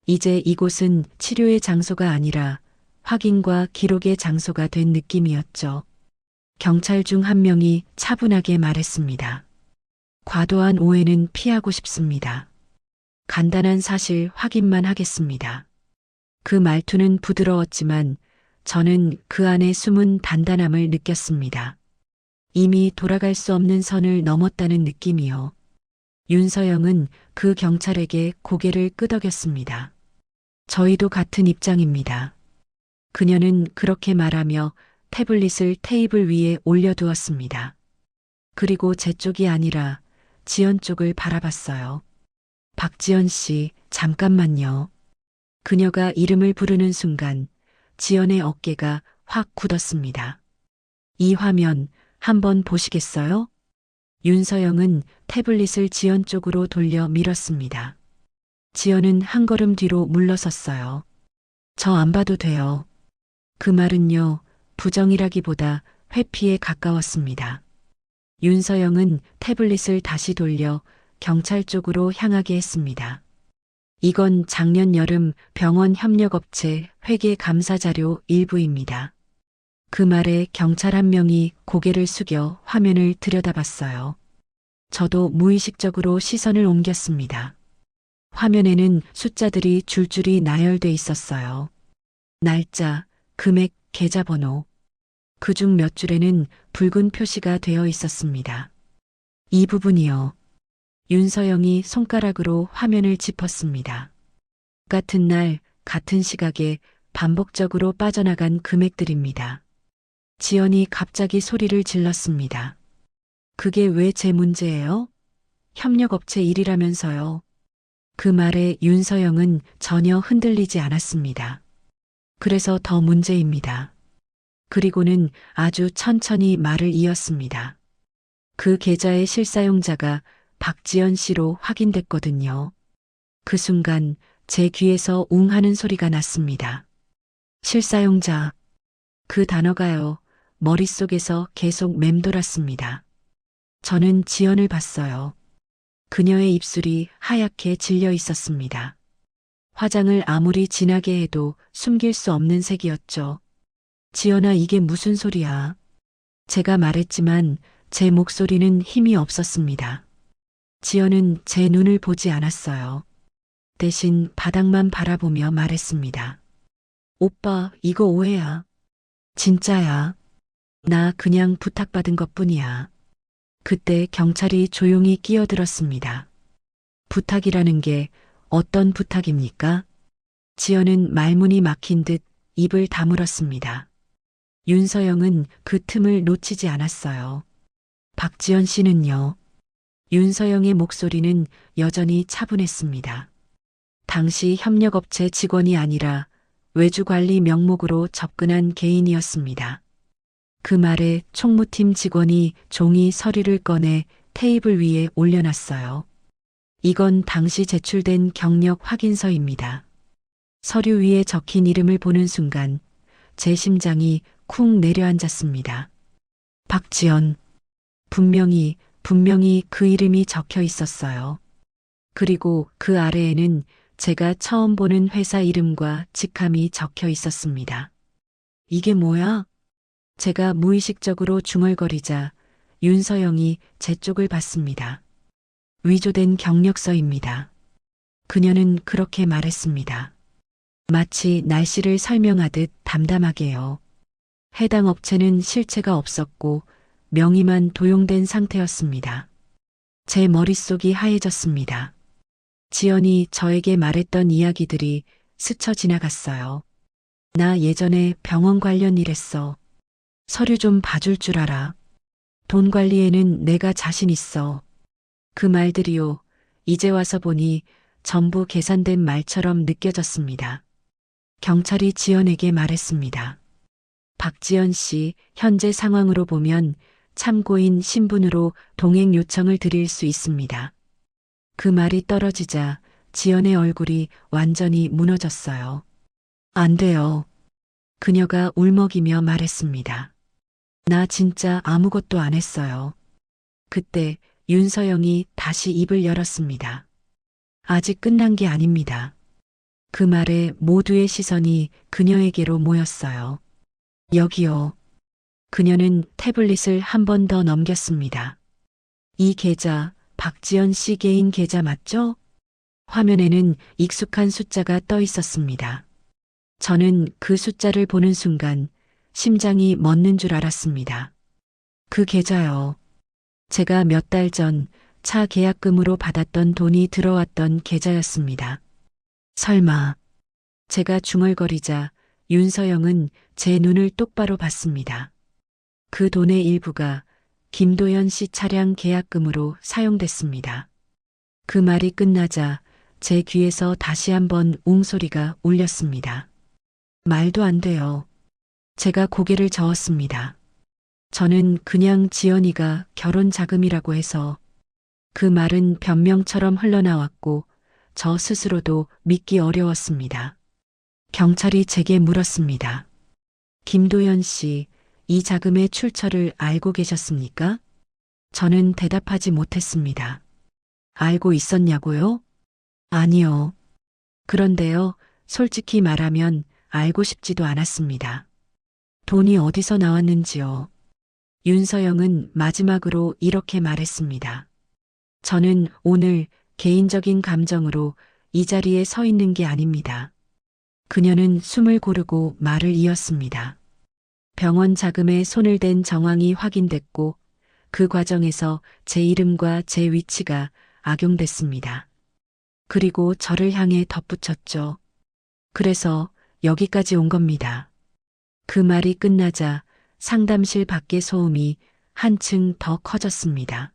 이제 이곳은 치료의 장소가 아니라 확인과 기록의 장소가 된 느낌이었죠. 경찰 중 한 명이 차분하게 말했습니다. 과도한 오해는 피하고 싶습니다. 간단한 사실 확인만 하겠습니다. 그 말투는 부드러웠지만 저는 그 안에 숨은 단단함을 느꼈습니다. 이미 돌아갈 수 없는 선을 넘었다는 느낌이요. 윤서영은 그 경찰에게 고개를 끄덕였습니다. 저희도 같은 입장입니다. 그녀는 그렇게 말하며 태블릿을 테이블 위에 올려두었습니다. 그리고 제 쪽이 아니라 지연 쪽을 바라봤어요. 박지연 씨, 잠깐만요. 그녀가 이름을 부르는 순간 지연의 어깨가 확 굳었습니다. 이 화면 한번 보시겠어요? 윤서영은 태블릿을 지연 쪽으로 돌려 밀었습니다. 지연은 한 걸음 뒤로 물러섰어요. 저 안 봐도 돼요. 그 말은요, 부정이라기보다 회피에 가까웠습니다. 윤서영은 태블릿을 다시 돌려 경찰 쪽으로 향하게 했습니다. 이건 작년 여름 병원 협력업체 회계 감사 자료 일부입니다. 그 말에 경찰 한 명이 고개를 숙여 화면을 들여다봤어요. 저도 무의식적으로 시선을 옮겼습니다. 화면에는 숫자들이 줄줄이 나열돼 있었어요. 날짜, 금액, 계좌번호. 그중 몇 줄에는 붉은 표시가 되어 있었습니다. 이 부분이요. 윤서영이 손가락으로 화면을 짚었습니다. 같은 날, 같은 시각에 반복적으로 빠져나간 금액들입니다. 지연이 갑자기 소리를 질렀습니다. 그게 왜 제 문제예요? 협력업체 일이라면서요. 그 말에 윤서영은 전혀 흔들리지 않았습니다. 그래서 더 문제입니다. 그리고는 아주 천천히 말을 이었습니다. 그 계좌의 실사용자가 박지연 씨로 확인됐거든요. 그 순간 제 귀에서 웅 하는 소리가 났습니다. 실사용자. 그 단어가요. 머릿속에서 계속 맴돌았습니다. 저는 지연을 봤어요. 그녀의 입술이 하얗게 질려 있었습니다. 화장을 아무리 진하게 해도 숨길 수 없는 색이었죠. 지연아, 이게 무슨 소리야? 제가 말했지만 제 목소리는 힘이 없었습니다. 지연은 제 눈을 보지 않았어요. 대신 바닥만 바라보며 말했습니다. 오빠, 이거 오해야. 진짜야. 나 그냥 부탁받은 것뿐이야. 그때 경찰이 조용히 끼어들었습니다. 부탁이라는 게 어떤 부탁입니까? 지연은 말문이 막힌 듯 입을 다물었습니다. 윤서영은 그 틈을 놓치지 않았어요. 박지연 씨는요? 윤서영의 목소리는 여전히 차분했습니다. 당시 협력업체 직원이 아니라 외주관리 명목으로 접근한 개인이었습니다. 그 말에 총무팀 직원이 종이 서류를 꺼내 테이블 위에 올려놨어요. 이건 당시 제출된 경력 확인서입니다. 서류 위에 적힌 이름을 보는 순간 제 심장이 쿵 내려앉았습니다. 박지연. 분명히 그 이름이 적혀 있었어요. 그리고 그 아래에는 제가 처음 보는 회사 이름과 직함이 적혀 있었습니다. 이게 뭐야? 제가 무의식적으로 중얼거리자 윤서영이 제 쪽을 봤습니다. 위조된 경력서입니다. 그녀는 그렇게 말했습니다. 마치 날씨를 설명하듯 담담하게요. 해당 업체는 실체가 없었고 명의만 도용된 상태였습니다. 제 머릿속이 하얘졌습니다. 지연이 저에게 말했던 이야기들이 스쳐 지나갔어요. 나 예전에 병원 관련 일했어. 서류 좀 봐줄 줄 알아. 돈 관리에는 내가 자신 있어. 그 말들이요. 이제 와서 보니 전부 계산된 말처럼 느껴졌습니다. 경찰이 지연에게 말했습니다. 박지연 씨, 현재 상황으로 보면 참고인 신분으로 동행 요청을 드릴 수 있습니다. 그 말이 떨어지자 지연의 얼굴이 완전히 무너졌어요. 안 돼요. 그녀가 울먹이며 말했습니다. 나 진짜 아무것도 안 했어요. 그때 윤서영이 다시 입을 열었습니다. 아직 끝난 게 아닙니다. 그 말에 모두의 시선이 그녀에게로 모였어요. 여기요. 그녀는 태블릿을 한 번 더 넘겼습니다. 이 계좌, 박지연 씨 개인 계좌 맞죠? 화면에는 익숙한 숫자가 떠 있었습니다. 저는 그 숫자를 보는 순간 심장이 멎는 줄 알았습니다. 그 계좌요. 제가 몇 달 전 차 계약금으로 받았던 돈이 들어왔던 계좌였습니다. 설마. 제가 중얼거리자 윤서영은 제 눈을 똑바로 봤습니다. 그 돈의 일부가 김도연 씨 차량 계약금으로 사용됐습니다. 그 말이 끝나자 제 귀에서 다시 한번 웅소리가 울렸습니다. 말도 안 돼요. 제가 고개를 저었습니다. 저는 그냥 지연이가 결혼 자금이라고 해서 그 말은 변명처럼 흘러나왔고 저 스스로도 믿기 어려웠습니다. 경찰이 제게 물었습니다. 김도연 씨, 이 자금의 출처를 알고 계셨습니까? 저는 대답하지 못했습니다. 알고 있었냐고요? 아니요. 그런데요, 솔직히 말하면 알고 싶지도 않았습니다. 돈이 어디서 나왔는지요. 윤서영은 마지막으로 이렇게 말했습니다. 저는 오늘 개인적인 감정으로 이 자리에 서 있는 게 아닙니다. 그녀는 숨을 고르고 말을 이었습니다. 병원 자금에 손을 댄 정황이 확인됐고 그 과정에서 제 이름과 제 위치가 악용됐습니다. 그리고 저를 향해 덧붙였죠. 그래서 여기까지 온 겁니다. 그 말이 끝나자 상담실 밖의 소음이 한층 더 커졌습니다.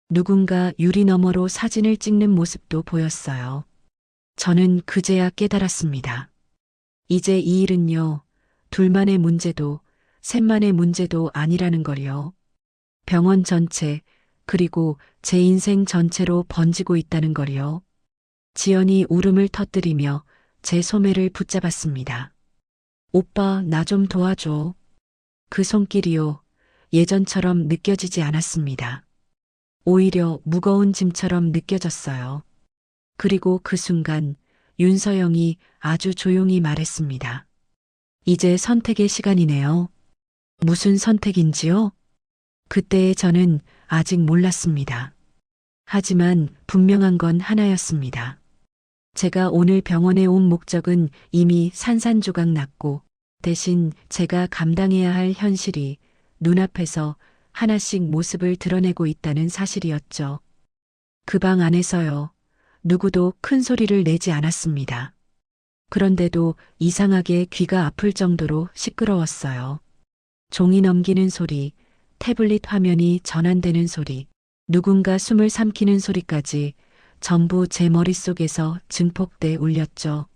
누군가 유리 너머로 사진을 찍는 모습도 보였어요. 저는 그제야 깨달았습니다. 이제 이 일은요, 둘만의 문제도 셋만의 문제도 아니라는 걸요. 병원 전체, 그리고 제 인생 전체로 번지고 있다는 걸요. 지연이 울음을 터뜨리며 제 소매를 붙잡았습니다. 오빠, 나 좀 도와줘. 그 손길이요, 예전처럼 느껴지지 않았습니다. 오히려 무거운 짐처럼 느껴졌어요. 그리고 그 순간 윤서영이 아주 조용히 말했습니다. 이제 선택의 시간이네요. 무슨 선택인지요? 그때의 저는 아직 몰랐습니다. 하지만 분명한 건 하나였습니다. 제가 오늘 병원에 온 목적은 이미 산산조각 났고 대신 제가 감당해야 할 현실이 눈앞에서 하나씩 모습을 드러내고 있다는 사실이었죠. 그 방 안에서요. 누구도 큰 소리를 내지 않았습니다. 그런데도 이상하게 귀가 아플 정도로 시끄러웠어요. 종이 넘기는 소리, 태블릿 화면이 전환되는 소리, 누군가 숨을 삼키는 소리까지 전부 제 머릿속에서 증폭돼 울렸죠.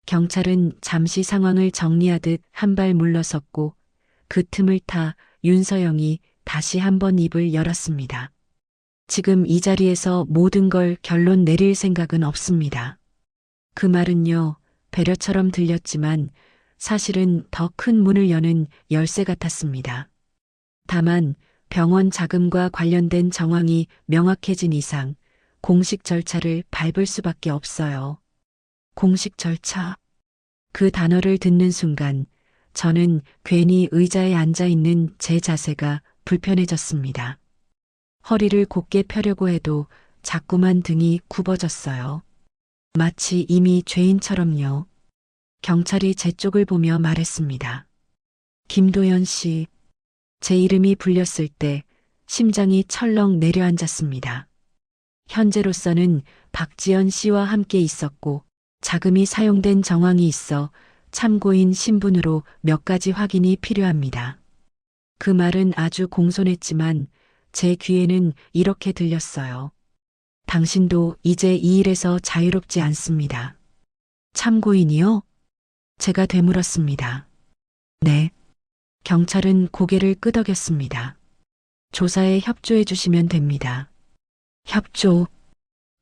경찰은 잠시 상황을 정리하듯 한 발 물러섰고 그 틈을 타 윤서영이 다시 한번 입을 열었습니다. 지금 이 자리에서 모든 걸 결론 내릴 생각은 없습니다. 그 말은요, 배려처럼 들렸지만 사실은 더 큰 문을 여는 열쇠 같았습니다. 다만 병원 자금과 관련된 정황이 명확해진 이상 공식 절차를 밟을 수밖에 없어요. 공식 절차. 그 단어를 듣는 순간 저는 괜히 의자에 앉아 있는 제 자세가 불편해졌습니다. 허리를 곧게 펴려고 해도 자꾸만 등이 굽어졌어요. 마치 이미 죄인처럼요. 경찰이 제 쪽을 보며 말했습니다. 김도연 씨. 제 이름이 불렸을 때 심장이 철렁 내려앉았습니다. 현재로서는 박지연 씨와 함께 있었고 자금이 사용된 정황이 있어 참고인 신분으로 몇 가지 확인이 필요합니다. 그 말은 아주 공손했지만 제 귀에는 이렇게 들렸어요. 당신도 이제 이 일에서 자유롭지 않습니다. 참고인이요? 제가 되물었습니다. 네. 경찰은 고개를 끄덕였습니다. 조사에 협조해 주시면 됩니다. 협조.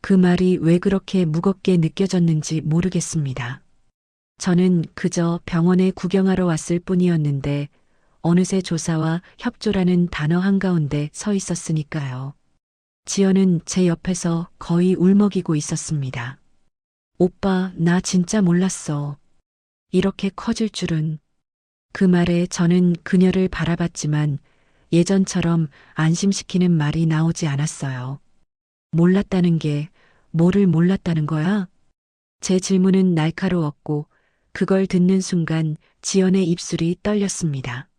그 말이 왜 그렇게 무겁게 느껴졌는지 모르겠습니다. 저는 그저 병원에 구경하러 왔을 뿐이었는데 어느새 조사와 협조라는 단어 한가운데 서 있었으니까요. 지연은 제 옆에서 거의 울먹이고 있었습니다. 오빠, 나 진짜 몰랐어. 이렇게 커질 줄은. 그 말에 저는 그녀를 바라봤지만 예전처럼 안심시키는 말이 나오지 않았어요. 몰랐다는 게 뭐를 몰랐다는 거야? 제 질문은 날카로웠고 그걸 듣는 순간 지연의 입술이 떨렸습니다.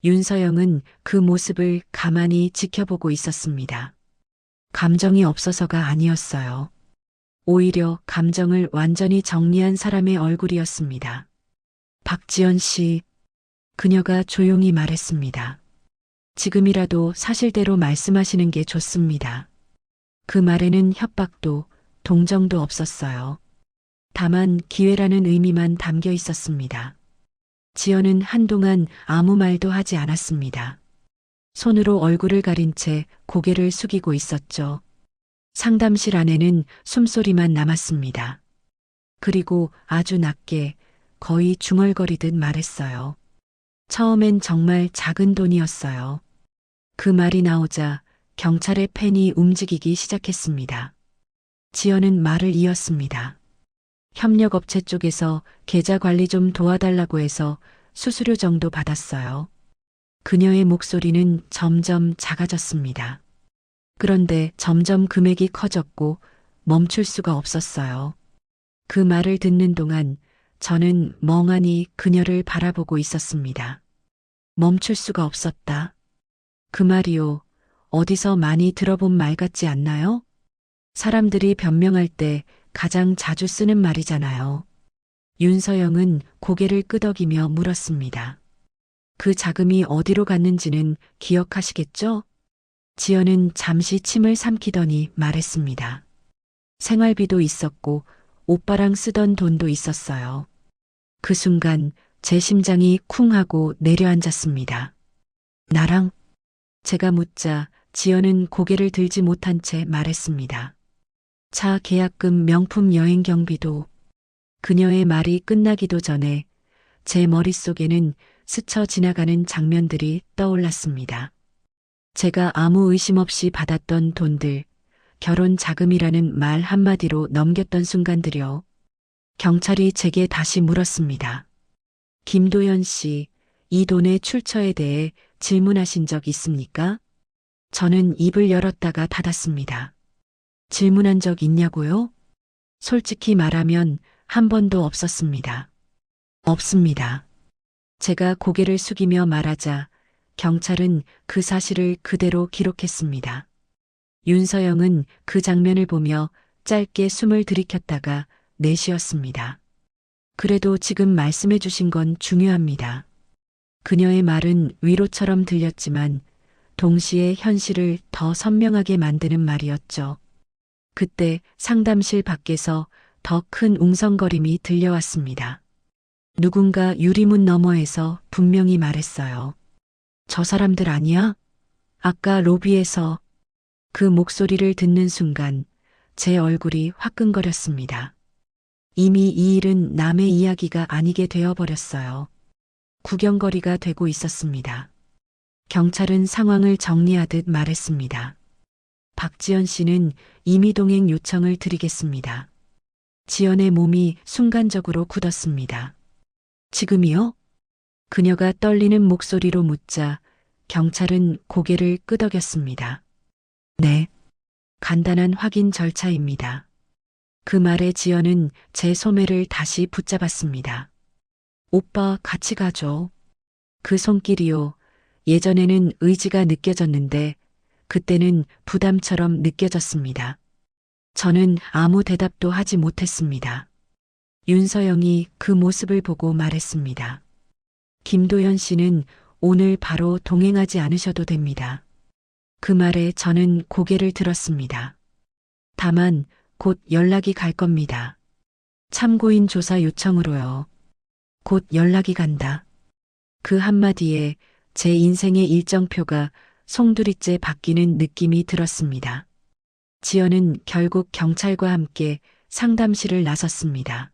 윤서영은 그 모습을 가만히 지켜보고 있었습니다. 감정이 없어서가 아니었어요. 오히려 감정을 완전히 정리한 사람의 얼굴이었습니다. 박지연 씨, 그녀가 조용히 말했습니다. 지금이라도 사실대로 말씀하시는 게 좋습니다. 그 말에는 협박도 동정도 없었어요. 다만 기회라는 의미만 담겨 있었습니다. 지연은 한동안 아무 말도 하지 않았습니다. 손으로 얼굴을 가린 채 고개를 숙이고 있었죠. 상담실 안에는 숨소리만 남았습니다. 그리고 아주 낮게 거의 중얼거리듯 말했어요. 처음엔 정말 작은 돈이었어요. 그 말이 나오자 경찰의 펜이 움직이기 시작했습니다. 지연은 말을 이었습니다. 협력업체 쪽에서 계좌 관리 좀 도와달라고 해서 수수료 정도 받았어요. 그녀의 목소리는 점점 작아졌습니다. 그런데 점점 금액이 커졌고 멈출 수가 없었어요. 그 말을 듣는 동안 저는 멍하니 그녀를 바라보고 있었습니다. 멈출 수가 없었다. 그 말이요. 어디서 많이 들어본 말 같지 않나요? 사람들이 변명할 때 가장 자주 쓰는 말이잖아요. 윤서영은 고개를 끄덕이며 물었습니다. 그 자금이 어디로 갔는지는 기억하시겠죠? 지연은 잠시 침을 삼키더니 말했습니다. 생활비도 있었고 오빠랑 쓰던 돈도 있었어요. 그 순간 제 심장이 쿵 하고 내려앉았습니다. 나랑? 제가 묻자 지연은 고개를 들지 못한 채 말했습니다. 차 계약금, 명품 여행 경비도. 그녀의 말이 끝나기도 전에 제 머릿속에는 스쳐 지나가는 장면들이 떠올랐습니다. 제가 아무 의심 없이 받았던 돈들, 결혼 자금이라는 말 한마디로 넘겼던 순간들이요. 경찰이 제게 다시 물었습니다. 김도연 씨, 이 돈의 출처에 대해 질문하신 적 있습니까? 저는 입을 열었다가 닫았습니다. 질문한 적 있냐고요? 솔직히 말하면 한 번도 없었습니다. 없습니다. 제가 고개를 숙이며 말하자 경찰은 그 사실을 그대로 기록했습니다. 윤서영은 그 장면을 보며 짧게 숨을 들이켰다가 내쉬었습니다. 그래도 지금 말씀해 주신 건 중요합니다. 그녀의 말은 위로처럼 들렸지만 동시에 현실을 더 선명하게 만드는 말이었죠. 그때 상담실 밖에서 더 큰 웅성거림이 들려왔습니다. 누군가 유리문 너머에서 분명히 말했어요. 저 사람들 아니야? 아까 로비에서. 그 목소리를 듣는 순간 제 얼굴이 화끈거렸습니다. 이미 이 일은 남의 이야기가 아니게 되어버렸어요. 구경거리가 되고 있었습니다. 경찰은 상황을 정리하듯 말했습니다. 박지연 씨는 임의동행 요청을 드리겠습니다. 지연의 몸이 순간적으로 굳었습니다. 지금이요? 그녀가 떨리는 목소리로 묻자 경찰은 고개를 끄덕였습니다. 네. 간단한 확인 절차입니다. 그 말에 지연은 제 소매를 다시 붙잡았습니다. 오빠 같이 가죠. 그 손길이요. 예전에는 의지가 느껴졌는데 그때는 부담처럼 느껴졌습니다. 저는 아무 대답도 하지 못했습니다. 윤서영이 그 모습을 보고 말했습니다. 김도연 씨는 오늘 바로 동행하지 않으셔도 됩니다. 그 말에 저는 고개를 들었습니다. 다만 곧 연락이 갈 겁니다. 참고인 조사 요청으로요. 곧 연락이 간다. 그 한마디에 제 인생의 일정표가 송두리째 바뀌는 느낌이 들었습니다. 지연은 결국 경찰과 함께 상담실을 나섰습니다.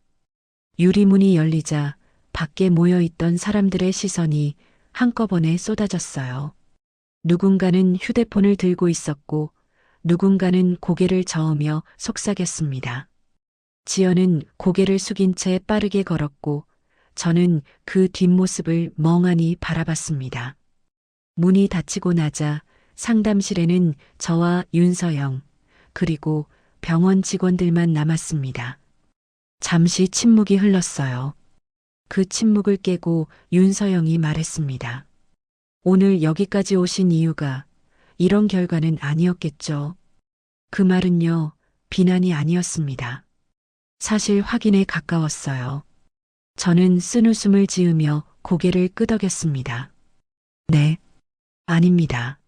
유리문이 열리자 밖에 모여있던 사람들의 시선이 한꺼번에 쏟아졌어요. 누군가는 휴대폰을 들고 있었고 누군가는 고개를 저으며 속삭였습니다. 지연은 고개를 숙인 채 빠르게 걸었고 저는 그 뒷모습을 멍하니 바라봤습니다. 문이 닫히고 나자 상담실에는 저와 윤서영 그리고 병원 직원들만 남았습니다. 잠시 침묵이 흘렀어요. 그 침묵을 깨고 윤서영이 말했습니다. 오늘 여기까지 오신 이유가 이런 결과는 아니었겠죠. 그 말은요, 비난이 아니었습니다. 사실 확인에 가까웠어요. 저는 쓴웃음을 지으며 고개를 끄덕였습니다. 네, 아닙니다.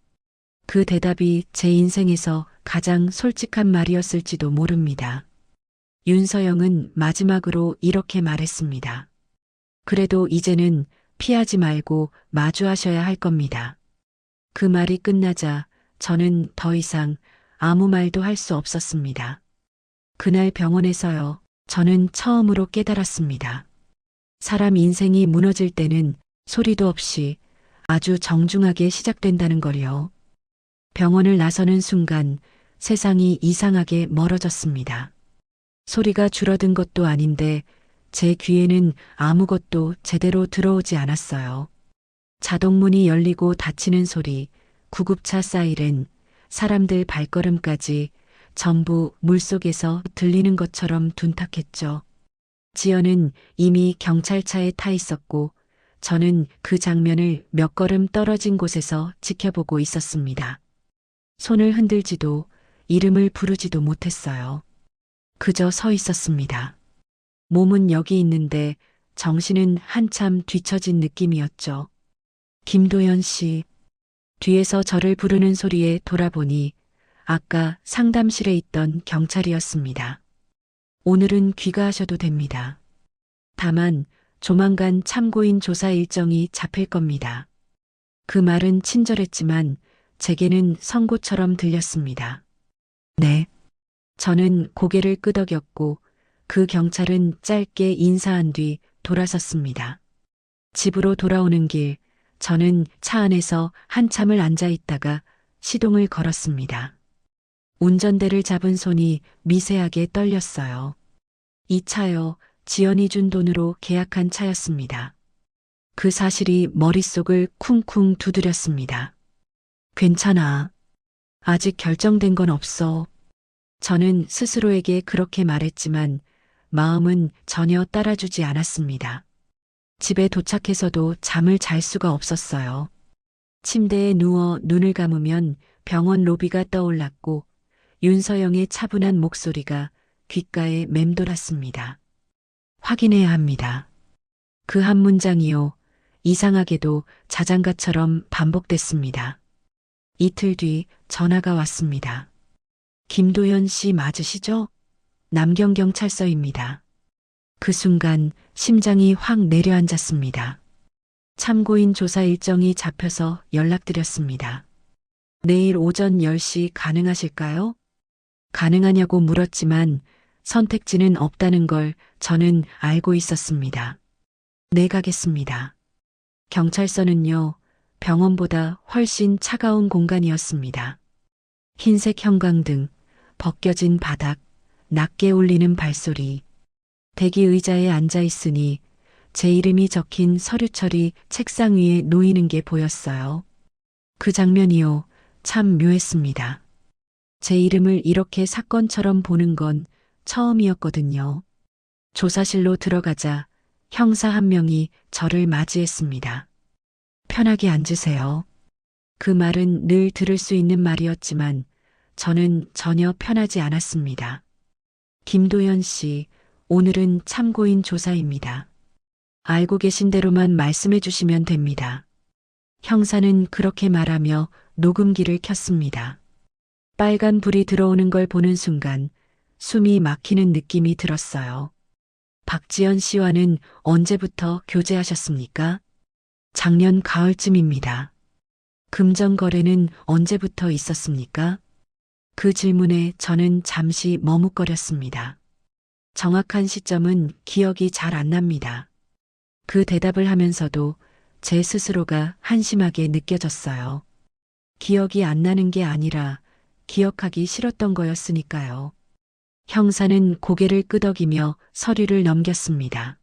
그 대답이 제 인생에서 가장 솔직한 말이었을지도 모릅니다. 윤서영은 마지막으로 이렇게 말했습니다. 그래도 이제는 피하지 말고 마주하셔야 할 겁니다. 그 말이 끝나자 저는 더 이상 아무 말도 할 수 없었습니다. 그날 병원에서요, 저는 처음으로 깨달았습니다. 사람 인생이 무너질 때는 소리도 없이 아주 정중하게 시작된다는 걸요. 병원을 나서는 순간 세상이 이상하게 멀어졌습니다. 소리가 줄어든 것도 아닌데 제 귀에는 아무것도 제대로 들어오지 않았어요. 자동문이 열리고 닫히는 소리, 구급차 사이렌, 사람들 발걸음까지 전부 물속에서 들리는 것처럼 둔탁했죠. 지연은 이미 경찰차에 타 있었고 저는 그 장면을 몇 걸음 떨어진 곳에서 지켜보고 있었습니다. 손을 흔들지도 이름을 부르지도 못했어요. 그저 서 있었습니다. 몸은 여기 있는데 정신은 한참 뒤처진 느낌이었죠. 김도연 씨. 뒤에서 저를 부르는 소리에 돌아보니 아까 상담실에 있던 경찰이었습니다. 오늘은 귀가하셔도 됩니다. 다만 조만간 참고인 조사 일정이 잡힐 겁니다. 그 말은 친절했지만 제게는 선고처럼 들렸습니다. 네. 저는 고개를 끄덕였고 그 경찰은 짧게 인사한 뒤 돌아섰습니다. 집으로 돌아오는 길, 저는 차 안에서 한참을 앉아 있다가 시동을 걸었습니다. 운전대를 잡은 손이 미세하게 떨렸어요. 이 차요, 지연이 준 돈으로 계약한 차였습니다. 그 사실이 머릿속을 쿵쿵 두드렸습니다. 괜찮아. 아직 결정된 건 없어. 저는 스스로에게 그렇게 말했지만 마음은 전혀 따라주지 않았습니다. 집에 도착해서도 잠을 잘 수가 없었어요. 침대에 누워 눈을 감으면 병원 로비가 떠올랐고 윤서영의 차분한 목소리가 귓가에 맴돌았습니다. 확인해야 합니다. 그 한 문장이요. 이상하게도 자장가처럼 반복됐습니다. 이틀 뒤 전화가 왔습니다. 김도연 씨 맞으시죠? 남경경찰서입니다. 그 순간 심장이 확 내려앉았습니다. 참고인 조사 일정이 잡혀서 연락드렸습니다. 내일 오전 10시 가능하실까요? 가능하냐고 물었지만 선택지는 없다는 걸 저는 알고 있었습니다. 네, 가겠습니다. 경찰서는요, 병원보다 훨씬 차가운 공간이었습니다. 흰색 형광등, 벗겨진 바닥, 낮게 울리는 발소리. 대기 의자에 앉아 있으니 제 이름이 적힌 서류철이 책상 위에 놓이는 게 보였어요. 그 장면이요, 참 묘했습니다. 제 이름을 이렇게 사건처럼 보는 건 처음이었거든요. 조사실로 들어가자 형사 한 명이 저를 맞이했습니다. 편하게 앉으세요. 그 말은 늘 들을 수 있는 말이었지만 저는 전혀 편하지 않았습니다. 김도연 씨, 오늘은 참고인 조사입니다. 알고 계신 대로만 말씀해 주시면 됩니다. 형사는 그렇게 말하며 녹음기를 켰습니다. 빨간 불이 들어오는 걸 보는 순간 숨이 막히는 느낌이 들었어요. 박지연 씨와는 언제부터 교제하셨습니까? 작년 가을쯤입니다. 금전 거래는 언제부터 있었습니까? 그 질문에 저는 잠시 머뭇거렸습니다. 정확한 시점은 기억이 잘 안 납니다. 그 대답을 하면서도 제 스스로가 한심하게 느껴졌어요. 기억이 안 나는 게 아니라 기억하기 싫었던 거였으니까요. 형사는 고개를 끄덕이며 서류를 넘겼습니다.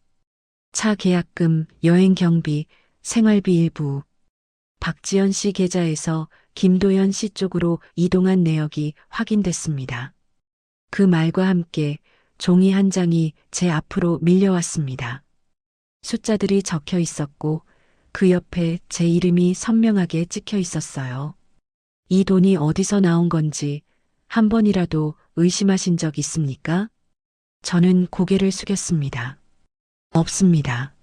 차 계약금, 여행 경비, 생활비 일부. 박지연 씨 계좌에서 김도연 씨 쪽으로 이동한 내역이 확인됐습니다. 그 말과 함께 종이 한 장이 제 앞으로 밀려왔습니다. 숫자들이 적혀 있었고 그 옆에 제 이름이 선명하게 찍혀 있었어요. 이 돈이 어디서 나온 건지 한 번이라도 의심하신 적 있습니까? 저는 고개를 숙였습니다. 없습니다.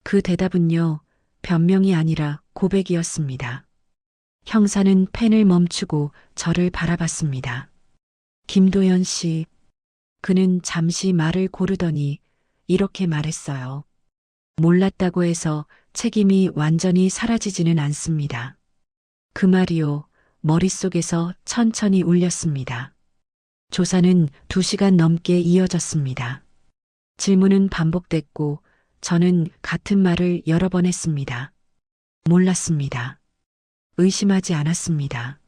그 대답은요, 변명이 아니라 고백이었습니다. 형사는 펜을 멈추고 저를 바라봤습니다. 김도연 씨, 그는 잠시 말을 고르더니 이렇게 말했어요. 몰랐다고 해서 책임이 완전히 사라지지는 않습니다. 그 말이요, 머릿속에서 천천히 울렸습니다. 조사는 2시간 넘게 이어졌습니다. 질문은 반복됐고 저는 같은 말을 여러 번 했습니다. 몰랐습니다. 의심하지 않았습니다.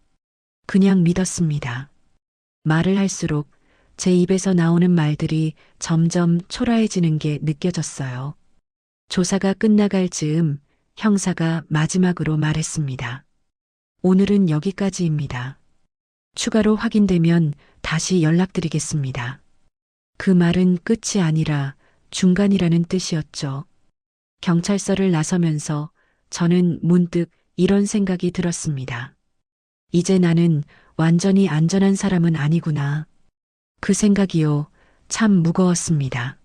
그냥 믿었습니다. 말을 할수록 제 입에서 나오는 말들이 점점 초라해지는 게 느껴졌어요. 조사가 끝나갈 즈음 형사가 마지막으로 말했습니다. 오늘은 여기까지입니다. 추가로 확인되면 다시 연락드리겠습니다. 그 말은 끝이 아니라 중간이라는 뜻이었죠. 경찰서를 나서면서 저는 문득 이런 생각이 들었습니다. 이제 나는 완전히 안전한 사람은 아니구나. 그 생각이요, 참 무거웠습니다.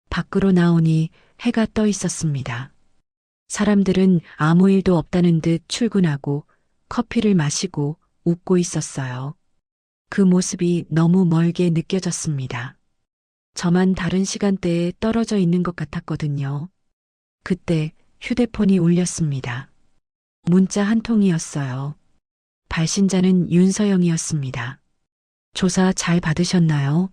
밖으로 나오니 해가 떠 있었습니다. 사람들은 아무 일도 없다는 듯 출근하고 커피를 마시고 웃고 있었어요. 그 모습이 너무 멀게 느껴졌습니다. 저만 다른 시간대에 떨어져 있는 것 같았거든요. 그때 휴대폰이 울렸습니다. 문자 한 통이었어요. 발신자는 윤서영이었습니다. 조사 잘 받으셨나요?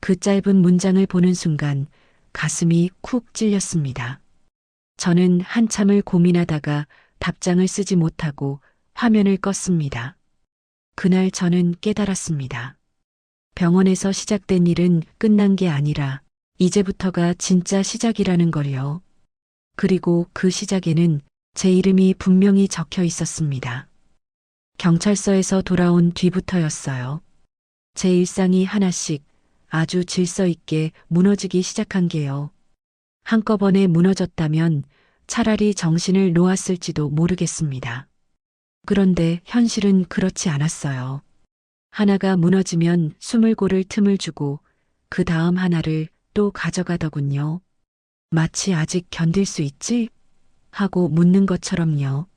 그 짧은 문장을 보는 순간 가슴이 쿡 찔렸습니다. 저는 한참을 고민하다가 답장을 쓰지 못하고 화면을 껐습니다. 그날 저는 깨달았습니다. 병원에서 시작된 일은 끝난 게 아니라 이제부터가 진짜 시작이라는 걸요. 그리고 그 시작에는 제 이름이 분명히 적혀 있었습니다. 경찰서에서 돌아온 뒤부터였어요. 제 일상이 하나씩 아주 질서 있게 무너지기 시작한 게요. 한꺼번에 무너졌다면 차라리 정신을 놓았을지도 모르겠습니다. 그런데 현실은 그렇지 않았어요. 하나가 무너지면 숨을 고를 틈을 주고 그 다음 하나를 또 가져가더군요. 마치 아직 견딜 수 있지? 하고 묻는 것처럼요.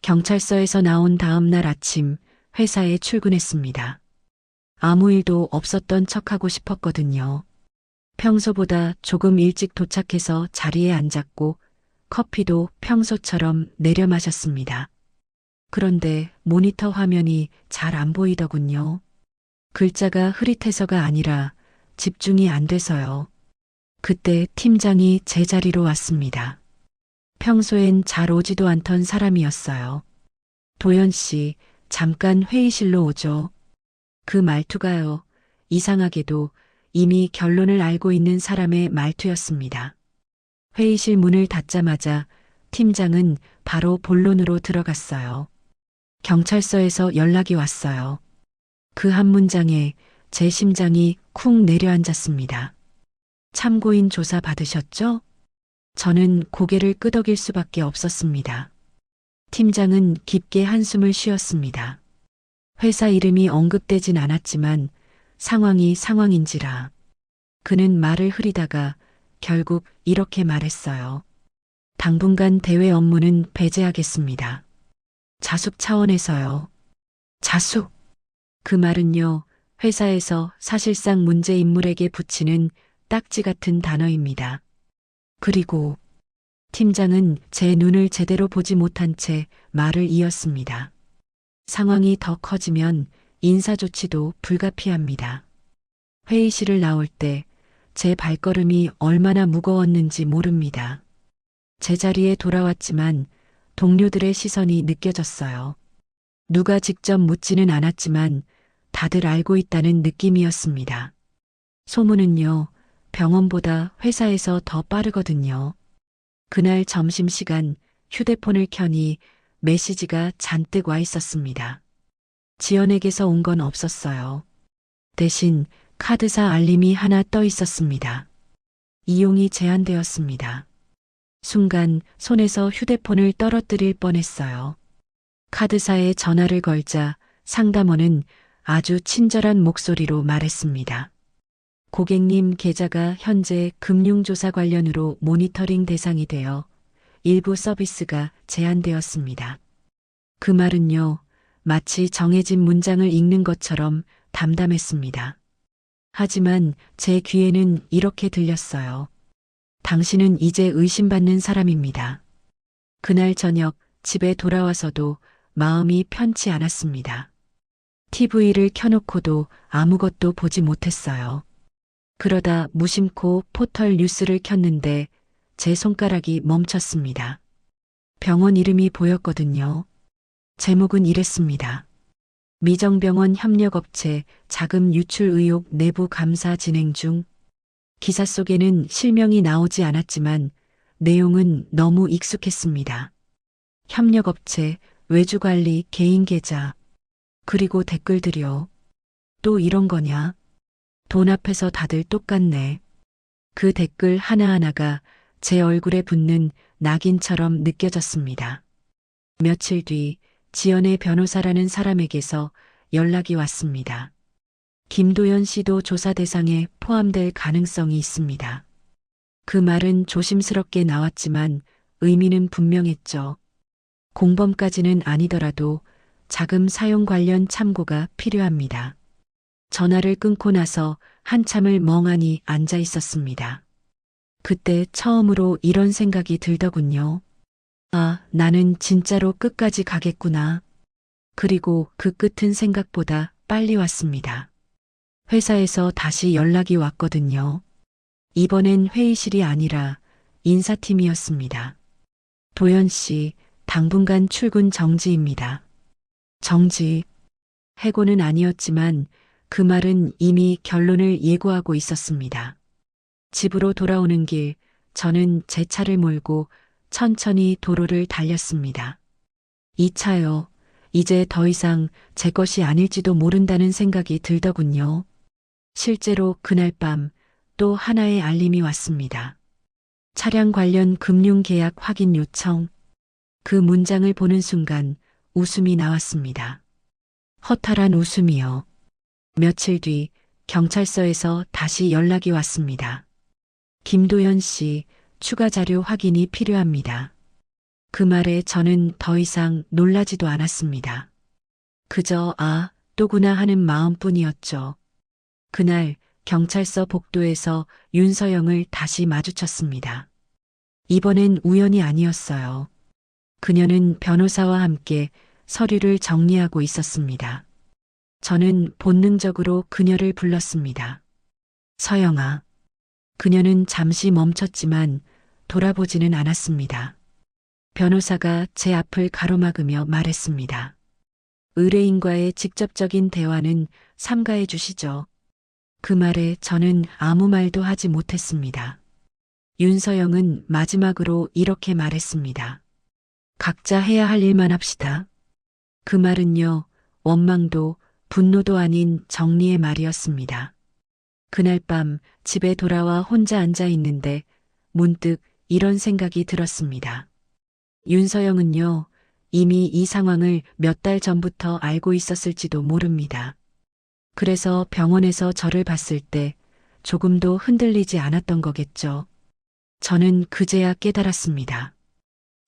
경찰서에서 나온 다음 날 아침 회사에 출근했습니다. 아무 일도 없었던 척하고 싶었거든요. 평소보다 조금 일찍 도착해서 자리에 앉았고 커피도 평소처럼 내려 마셨습니다. 그런데 모니터 화면이 잘 안 보이더군요. 글자가 흐릿해서가 아니라 집중이 안 돼서요. 그때 팀장이 제 자리로 왔습니다. 평소엔 잘 오지도 않던 사람이었어요. 도연 씨, 잠깐 회의실로 오죠. 그 말투가요, 이상하게도 이미 결론을 알고 있는 사람의 말투였습니다. 회의실 문을 닫자마자 팀장은 바로 본론으로 들어갔어요. 경찰서에서 연락이 왔어요. 그 한 문장에 제 심장이 쿵 내려앉았습니다. 참고인 조사 받으셨죠? 저는 고개를 끄덕일 수밖에 없었습니다. 팀장은 깊게 한숨을 쉬었습니다. 회사 이름이 언급되진 않았지만 상황이 상황인지라. 그는 말을 흐리다가 결국 이렇게 말했어요. 당분간 대외 업무는 배제하겠습니다. 자숙 차원에서요. 자숙. 그 말은요, 회사에서 사실상 문제 인물에게 붙이는 딱지 같은 단어입니다. 그리고 팀장은 제 눈을 제대로 보지 못한 채 말을 이었습니다. 상황이 더 커지면 인사조치도 불가피합니다. 회의실을 나올 때 제 발걸음이 얼마나 무거웠는지 모릅니다. 제자리에 돌아왔지만 동료들의 시선이 느껴졌어요. 누가 직접 묻지는 않았지만 다들 알고 있다는 느낌이었습니다. 소문은요, 병원보다 회사에서 더 빠르거든요. 그날 점심시간 휴대폰을 켜니 메시지가 잔뜩 와 있었습니다. 지연에게서 온 건 없었어요. 대신 카드사 알림이 하나 떠 있었습니다. 이용이 제한되었습니다. 순간 손에서 휴대폰을 떨어뜨릴 뻔했어요. 카드사에 전화를 걸자 상담원은 아주 친절한 목소리로 말했습니다. 고객님 계좌가 현재 금융조사 관련으로 모니터링 대상이 되어 일부 서비스가 제한되었습니다. 그 말은요, 마치 정해진 문장을 읽는 것처럼 담담했습니다. 하지만 제 귀에는 이렇게 들렸어요. 당신은 이제 의심받는 사람입니다. 그날 저녁 집에 돌아와서도 마음이 편치 않았습니다. TV를 켜놓고도 아무것도 보지 못했어요. 그러다 무심코 포털 뉴스를 켰는데 제 손가락이 멈췄습니다. 병원 이름이 보였거든요. 제목은 이랬습니다. 미정병원 협력업체 자금 유출 의혹 내부 감사 진행 중. 기사 속에는 실명이 나오지 않았지만 내용은 너무 익숙했습니다. 협력업체, 외주관리, 개인 계좌, 그리고 댓글들이요. 또 이런 거냐? 돈 앞에서 다들 똑같네. 그 댓글 하나하나가 제 얼굴에 붙는 낙인처럼 느껴졌습니다. 며칠 뒤 지연의 변호사라는 사람에게서 연락이 왔습니다. 김도연 씨도 조사 대상에 포함될 가능성이 있습니다. 그 말은 조심스럽게 나왔지만 의미는 분명했죠. 공범까지는 아니더라도 자금 사용 관련 참고가 필요합니다. 전화를 끊고 나서 한참을 멍하니 앉아 있었습니다. 그때 처음으로 이런 생각이 들더군요. 아, 나는 진짜로 끝까지 가겠구나. 그리고 그 끝은 생각보다 빨리 왔습니다. 회사에서 다시 연락이 왔거든요. 이번엔 회의실이 아니라 인사팀이었습니다. 도연 씨, 당분간 출근 정지입니다. 정지. 해고는 아니었지만 그 말은 이미 결론을 예고하고 있었습니다. 집으로 돌아오는 길, 저는 제 차를 몰고 천천히 도로를 달렸습니다. 이 차요. 이제 더 이상 제 것이 아닐지도 모른다는 생각이 들더군요. 실제로 그날 밤 또 하나의 알림이 왔습니다. 차량 관련 금융 계약 확인 요청. 그 문장을 보는 순간 웃음이 나왔습니다. 허탈한 웃음이요. 며칠 뒤 경찰서에서 다시 연락이 왔습니다. 김도연 씨, 추가 자료 확인이 필요합니다. 그 말에 저는 더 이상 놀라지도 않았습니다. 그저 아, 또구나 하는 마음뿐이었죠. 그날 경찰서 복도에서 윤서영을 다시 마주쳤습니다. 이번엔 우연이 아니었어요. 그녀는 변호사와 함께 서류를 정리하고 있었습니다. 저는 본능적으로 그녀를 불렀습니다. 서영아. 그녀는 잠시 멈췄지만 돌아보지는 않았습니다. 변호사가 제 앞을 가로막으며 말했습니다. 의뢰인과의 직접적인 대화는 삼가해 주시죠. 그 말에 저는 아무 말도 하지 못했습니다. 윤서영은 마지막으로 이렇게 말했습니다. 각자 해야 할 일만 합시다. 그 말은요, 원망도 분노도 아닌 정리의 말이었습니다. 그날 밤 집에 돌아와 혼자 앉아 있는데 문득 이런 생각이 들었습니다. 윤서영은요, 이미 이 상황을 몇 달 전부터 알고 있었을지도 모릅니다. 그래서 병원에서 저를 봤을 때 조금도 흔들리지 않았던 거겠죠. 저는 그제야 깨달았습니다.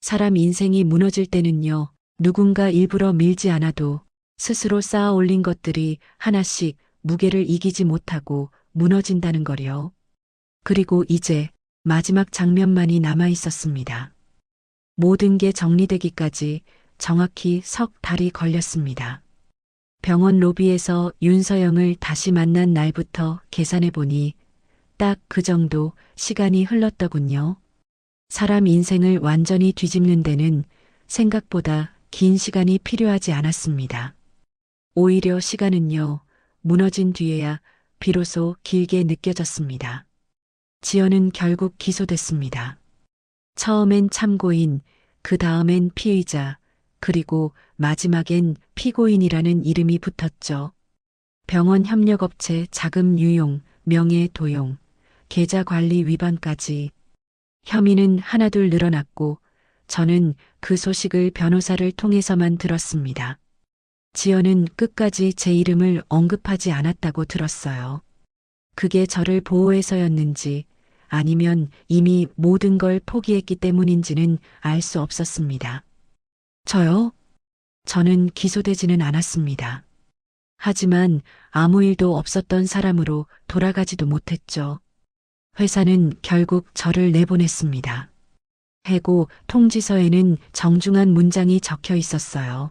사람 인생이 무너질 때는요, 누군가 일부러 밀지 않아도 스스로 쌓아 올린 것들이 하나씩 무게를 이기지 못하고 무너진다는 거요. 그리고 이제 마지막 장면만이 남아 있었습니다. 모든 게 정리되기까지 정확히 석 달이 걸렸습니다. 병원 로비에서 윤서영을 다시 만난 날부터 계산해 보니 딱 그 정도 시간이 흘렀더군요. 사람 인생을 완전히 뒤집는 데는 생각보다 긴 시간이 필요하지 않았습니다. 오히려 시간은요, 무너진 뒤에야 비로소 길게 느껴졌습니다. 지연은 결국 기소됐습니다. 처음엔 참고인, 그 다음엔 피의자, 그리고 마지막엔 피고인이라는 이름이 붙었죠. 병원 협력업체 자금 유용, 명예 도용, 계좌 관리 위반까지. 혐의는 하나둘 늘어났고 저는 그 소식을 변호사를 통해서만 들었습니다. 지연은 끝까지 제 이름을 언급하지 않았다고 들었어요. 그게 저를 보호해서였는지 아니면 이미 모든 걸 포기했기 때문인지는 알 수 없었습니다. 저요? 저는 기소되지는 않았습니다. 하지만 아무 일도 없었던 사람으로 돌아가지도 못했죠. 회사는 결국 저를 내보냈습니다. 해고 통지서에는 정중한 문장이 적혀 있었어요.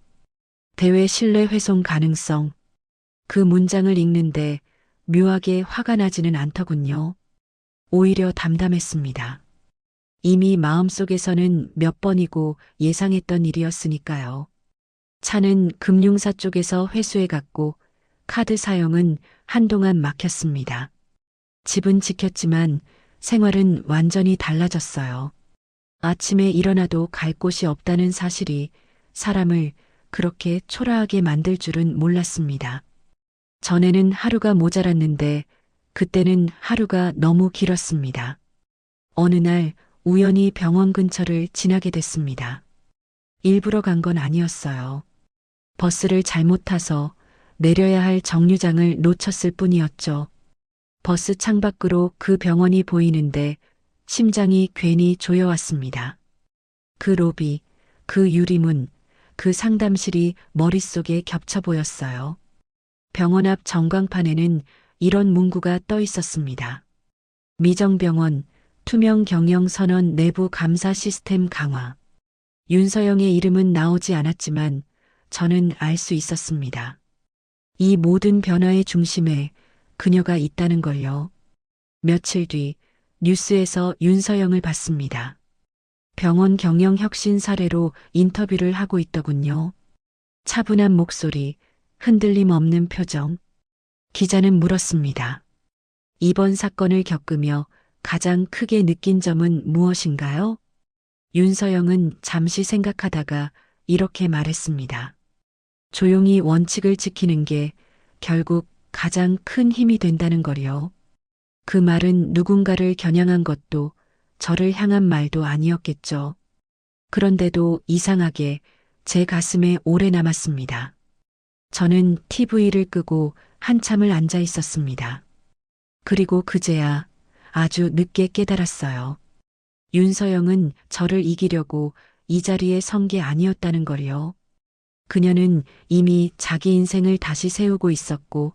대외 신뢰 훼손 가능성. 그 문장을 읽는데 묘하게 화가 나지는 않더군요. 오히려 담담했습니다. 이미 마음속에서는 몇 번이고 예상했던 일이었으니까요. 차는 금융사 쪽에서 회수해 갔고 카드 사용은 한동안 막혔습니다. 집은 지켰지만 생활은 완전히 달라졌어요. 아침에 일어나도 갈 곳이 없다는 사실이 사람을 그렇게 초라하게 만들 줄은 몰랐습니다. 전에는 하루가 모자랐는데 그때는 하루가 너무 길었습니다. 어느 날 우연히 병원 근처를 지나게 됐습니다. 일부러 간 건 아니었어요. 버스를 잘못 타서 내려야 할 정류장을 놓쳤을 뿐이었죠. 버스 창밖으로 그 병원이 보이는데 심장이 괜히 조여왔습니다. 그 로비, 그 유리문, 그 상담실이 머릿속에 겹쳐 보였어요. 병원 앞 전광판에는 이런 문구가 떠 있었습니다. 미정병원, 투명 경영 선언 내부 감사 시스템 강화. 윤서영의 이름은 나오지 않았지만 저는 알 수 있었습니다. 이 모든 변화의 중심에 그녀가 있다는 걸요. 며칠 뒤 뉴스에서 윤서영을 봤습니다. 병원 경영 혁신 사례로 인터뷰를 하고 있더군요. 차분한 목소리, 흔들림 없는 표정. 기자는 물었습니다. 이번 사건을 겪으며 가장 크게 느낀 점은 무엇인가요? 윤서영은 잠시 생각하다가 이렇게 말했습니다. 조용히 원칙을 지키는 게 결국 가장 큰 힘이 된다는 거요. 그 말은 누군가를 겨냥한 것도 저를 향한 말도 아니었겠죠. 그런데도 이상하게 제 가슴에 오래 남았습니다. 저는 TV를 끄고 한참을 앉아 있었습니다. 그리고 그제야 아주 늦게 깨달았어요. 윤서영은 저를 이기려고 이 자리에 선 게 아니었다는 걸요. 그녀는 이미 자기 인생을 다시 세우고 있었고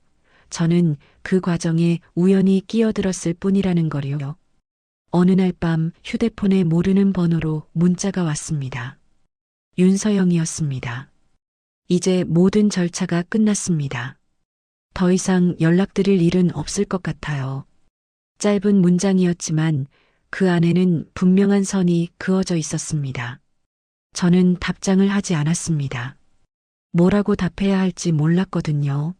저는 그 과정에 우연히 끼어들었을 뿐이라는 거요. 어느 날 밤 휴대폰에 모르는 번호로 문자가 왔습니다. 윤서영이었습니다. 이제 모든 절차가 끝났습니다. 더 이상 연락드릴 일은 없을 것 같아요. 짧은 문장이었지만 그 안에는 분명한 선이 그어져 있었습니다. 저는 답장을 하지 않았습니다. 뭐라고 답해야 할지 몰랐거든요.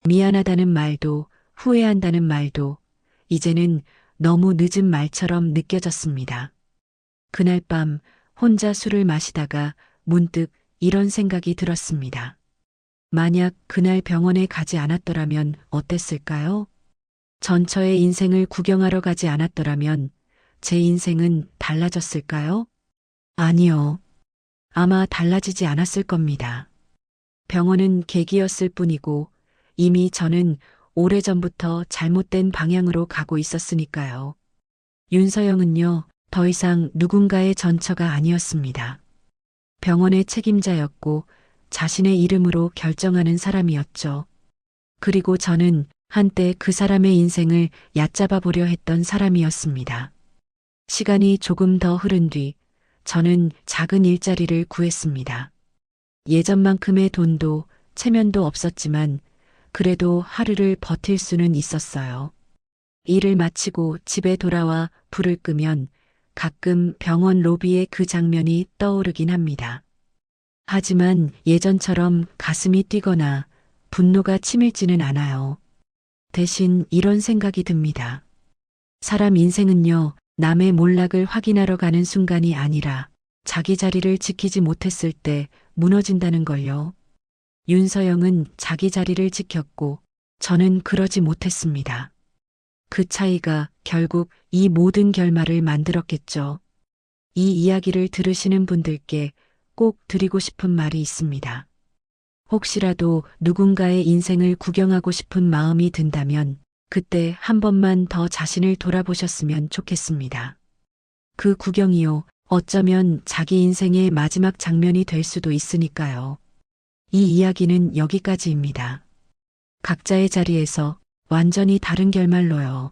미안하다는 말도 후회한다는 말도 이제는 너무 늦은 말처럼 느껴졌습니다. 그날 밤 혼자 술을 마시다가 문득 이런 생각이 들었습니다. 만약 그날 병원에 가지 않았더라면 어땠을까요? 전처의 인생을 구경하러 가지 않았더라면 제 인생은 달라졌을까요? 아니요. 아마 달라지지 않았을 겁니다. 병원은 계기였을 뿐이고 이미 저는 오래전부터 잘못된 방향으로 가고 있었으니까요. 윤서영은요, 더 이상 누군가의 전처가 아니었습니다. 병원의 책임자였고 자신의 이름으로 결정하는 사람이었죠. 그리고 저는 한때 그 사람의 인생을 얕잡아 보려 했던 사람이었습니다. 시간이 조금 더 흐른 뒤 저는 작은 일자리를 구했습니다. 예전만큼의 돈도 체면도 없었지만 그래도 하루를 버틸 수는 있었어요. 일을 마치고 집에 돌아와 불을 끄면 가끔 병원 로비의 그 장면이 떠오르긴 합니다. 하지만 예전처럼 가슴이 뛰거나 분노가 치밀지는 않아요. 대신 이런 생각이 듭니다. 사람 인생은요, 남의 몰락을 확인하러 가는 순간이 아니라 자기 자리를 지키지 못했을 때 무너진다는 걸요. 윤서영은 자기 자리를 지켰고 저는 그러지 못했습니다. 그 차이가 결국 이 모든 결말을 만들었겠죠. 이 이야기를 들으시는 분들께 꼭 드리고 싶은 말이 있습니다. 혹시라도 누군가의 인생을 구경하고 싶은 마음이 든다면 그때 한 번만 더 자신을 돌아보셨으면 좋겠습니다. 그 구경이요, 어쩌면 자기 인생의 마지막 장면이 될 수도 있으니까요. 이 이야기는 여기까지입니다. 각자의 자리에서 완전히 다른 결말로요.